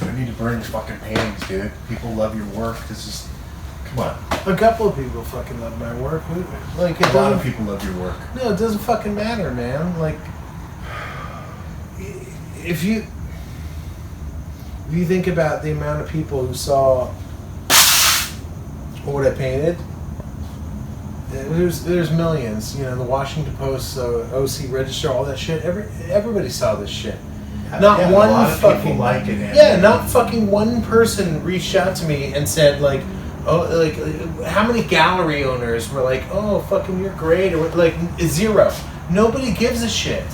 I need to burn your fucking paintings, dude. People love your work. This is... Come on. A couple of people fucking love my work. Like, A lot of people love your work. No, it doesn't fucking matter, man. Like, if you think about the amount of people who saw what I painted, there's millions. The Washington Post, OC Register, all that shit. Everybody saw this shit. Not one a lot of fucking people like it. not fucking one person reached out to me and said like, oh, like how many gallery owners were like, oh, fucking you're great, or like zero. Nobody gives a shit.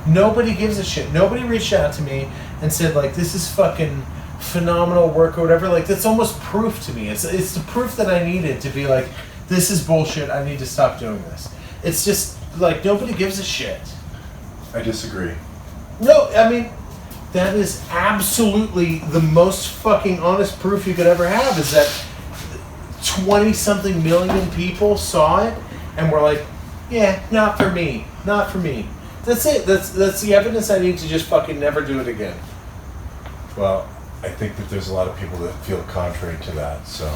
Nobody gives a shit. Nobody reached out to me and said like, this is fucking phenomenal work or whatever. Like that's almost proof to me. It's the proof that I needed to be like, this is bullshit. I need to stop doing this. It's just like nobody gives a shit. I disagree. No, I mean, that is absolutely the most fucking honest proof you could ever have is that 20-something million people saw it and were like, yeah, not for me. Not for me. That's it. That's the evidence I need to just fucking never do it again. Well, I think that there's a lot of people that feel contrary to that, so,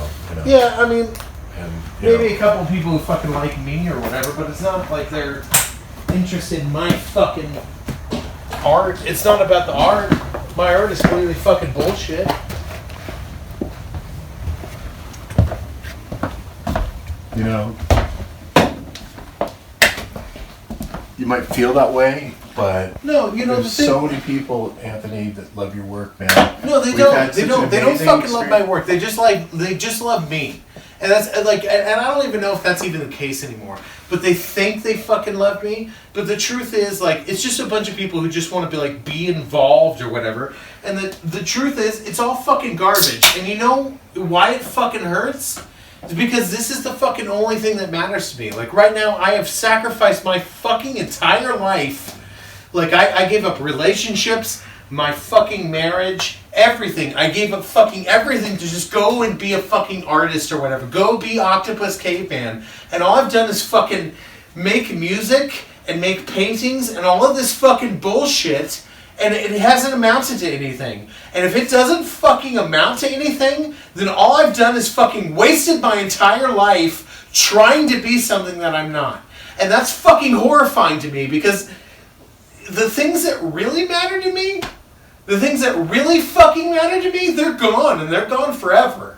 Yeah, I mean, and, maybe a couple people who fucking like me or whatever, but it's not like they're interested in my fucking art. It's not about the art. My art is clearly fucking bullshit. You might feel that way, but No, there's so many people, Anthony, that love your work, man. No, they We've don't. had They such don't. an They don't amazing fucking love my experience. work. They just love me, and that's like, and I don't even know if that's even the case anymore. But they think they fucking love me. But the truth is, like, it's just a bunch of people who just want to be involved or whatever. And the truth is, it's all fucking garbage. And you know why it fucking hurts? Because this is the fucking only thing that matters to me. Like right now, I have sacrificed my fucking entire life. Like I gave up relationships, my fucking marriage, everything. I gave up fucking everything to just go and be a fucking artist or whatever. Go be Octopus Caveman. And all I've done is fucking make music and make paintings and all of this fucking bullshit. And it hasn't amounted to anything. And if it doesn't fucking amount to anything, then all I've done is fucking wasted my entire life trying to be something that I'm not. And that's fucking horrifying to me because the things that really matter to me, the things that really fucking matter to me, they're gone and they're gone forever.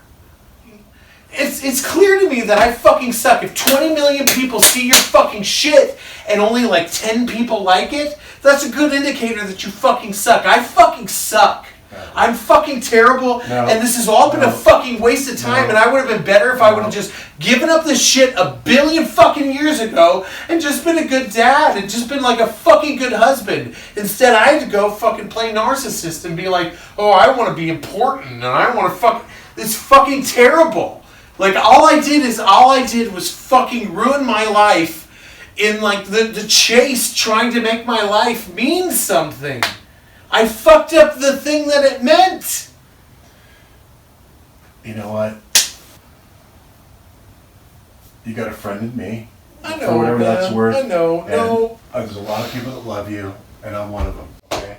It's clear to me that I fucking suck. If 20 million people see your fucking shit and only like 10 people like it, that's a good indicator that you fucking suck. I fucking suck. I'm fucking terrible, and this has all been a fucking waste of time, and I would have been better if I would have just given up this shit a billion fucking years ago and just been a good dad and just been like a fucking good husband. Instead, I had to go fucking play narcissist and be like, oh, I want to be important, and I want to fuck. It's fucking terrible. Like, all I did was fucking ruin my life in, like, the chase trying to make my life mean something. I fucked up the thing that it meant. You know what? You got a friend in me. I know, for whatever man. that's worth. I know, and no. There's a lot of people that love you, and I'm one of them. Okay?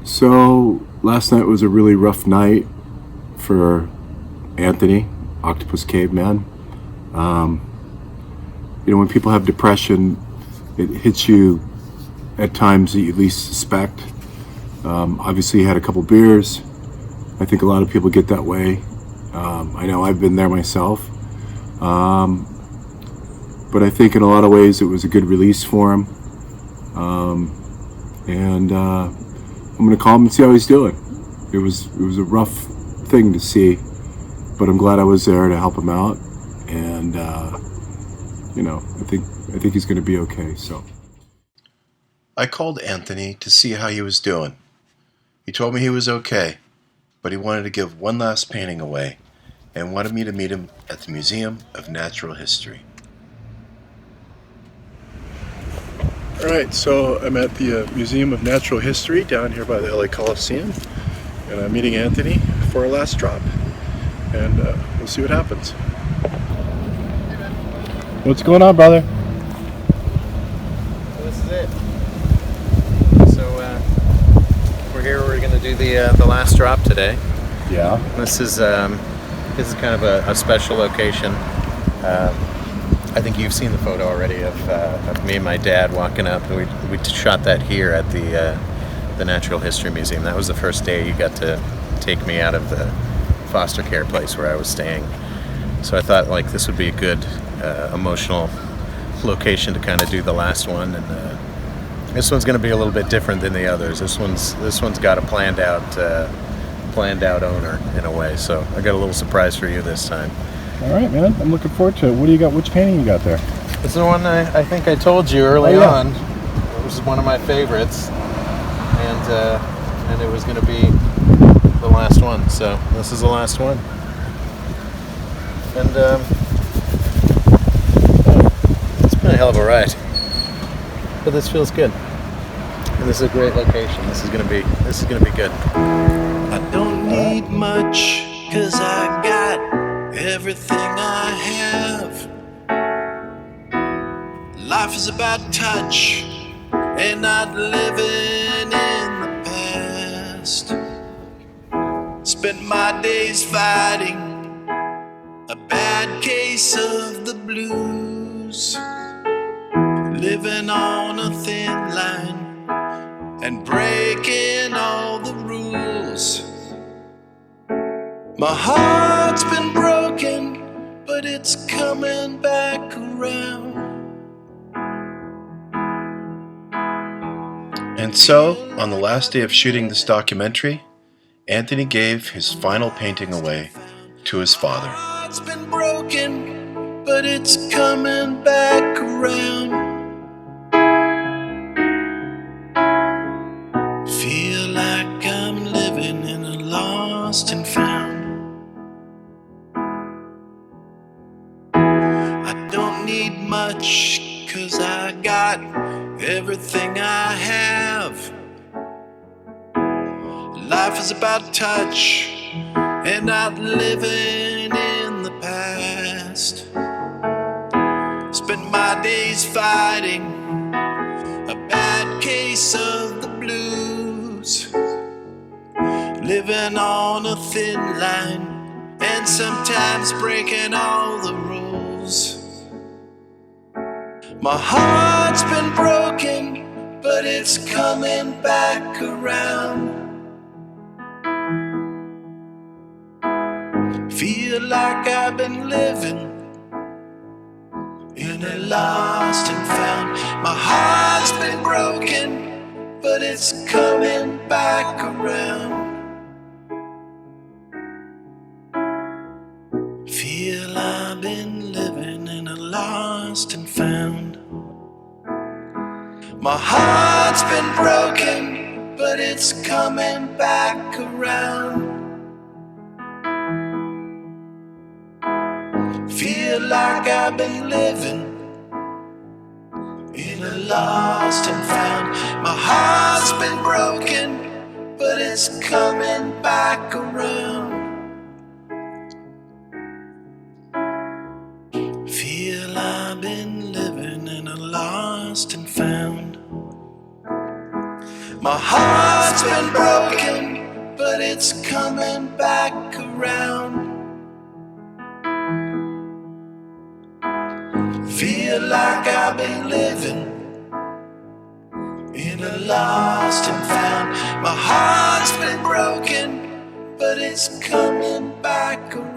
So last night was a really rough night for Anthony, Octopus Caveman. You know, when people have depression, it hits you at times that you least suspect. Obviously, he had a couple beers. I think a lot of people get that way. I know I've been there myself. But I think in a lot of ways it was a good release for him. I'm going to call him and see how he's doing. It was a rough thing to see, but I'm glad I was there to help him out. And you know, I think he's going to be okay. So I called Anthony to see how he was doing. He told me he was okay, but he wanted to give one last painting away and wanted me to meet him at the Museum of Natural History. all right, so I'm at the Museum of Natural History down here by the LA Coliseum, and I'm meeting Anthony for our last drop, and we'll see what happens. What's going on, brother? So this is it. So we're here. We're going to do the last drop today. Yeah. This is kind of a special location. I think you've seen the photo already of me and my dad walking up, and we shot that here at the Natural History Museum. That was the first day you got to take me out of the foster care place where I was staying. So I thought like this would be a good emotional location to kind of do the last one, and this one's going to be a little bit different than the others. This one's got a planned out owner in a way. So I got a little surprise for you this time. All right, man. I'm looking forward to it. What do you got? Which painting you got there? It's the one I think I told you early on. It was one of my favorites, and it was going to be the last one. So this is the last one, and it's been a hell of a ride, but this feels good, and this is a great location. This is going to be good. I don't need much, 'cause I got everything I have. Life is about touch and not living in the past. Spent my days fighting a bad case of the blues, living on a thin line and breaking all the rules. My heart's been broken, but it's coming back around. And so, on the last day of shooting this documentary, Anthony gave his final painting away to his father. It's been broken, but it's coming back around. Feel like I'm living in a lost and found. I don't need much, 'cause I got everything I have. Life is about touch and not living in the past. Spend my days fighting a bad case of the blues, living on a thin line and sometimes breaking all the rules. My heart's been broken, but it's coming back around. Feel like I've been living in a lost and found. My heart's been broken, but it's coming back around. Feel I've been living in a lost and found. My heart's been broken, but it's coming back around. Feel like I've been living in a lost and found. My heart's been broken, but it's coming back around. Feel I've been living in a lost and found. My heart's been broken, but it's coming back around. Feel like I've been living in a lost and found. My heart's been broken, but it's coming back around.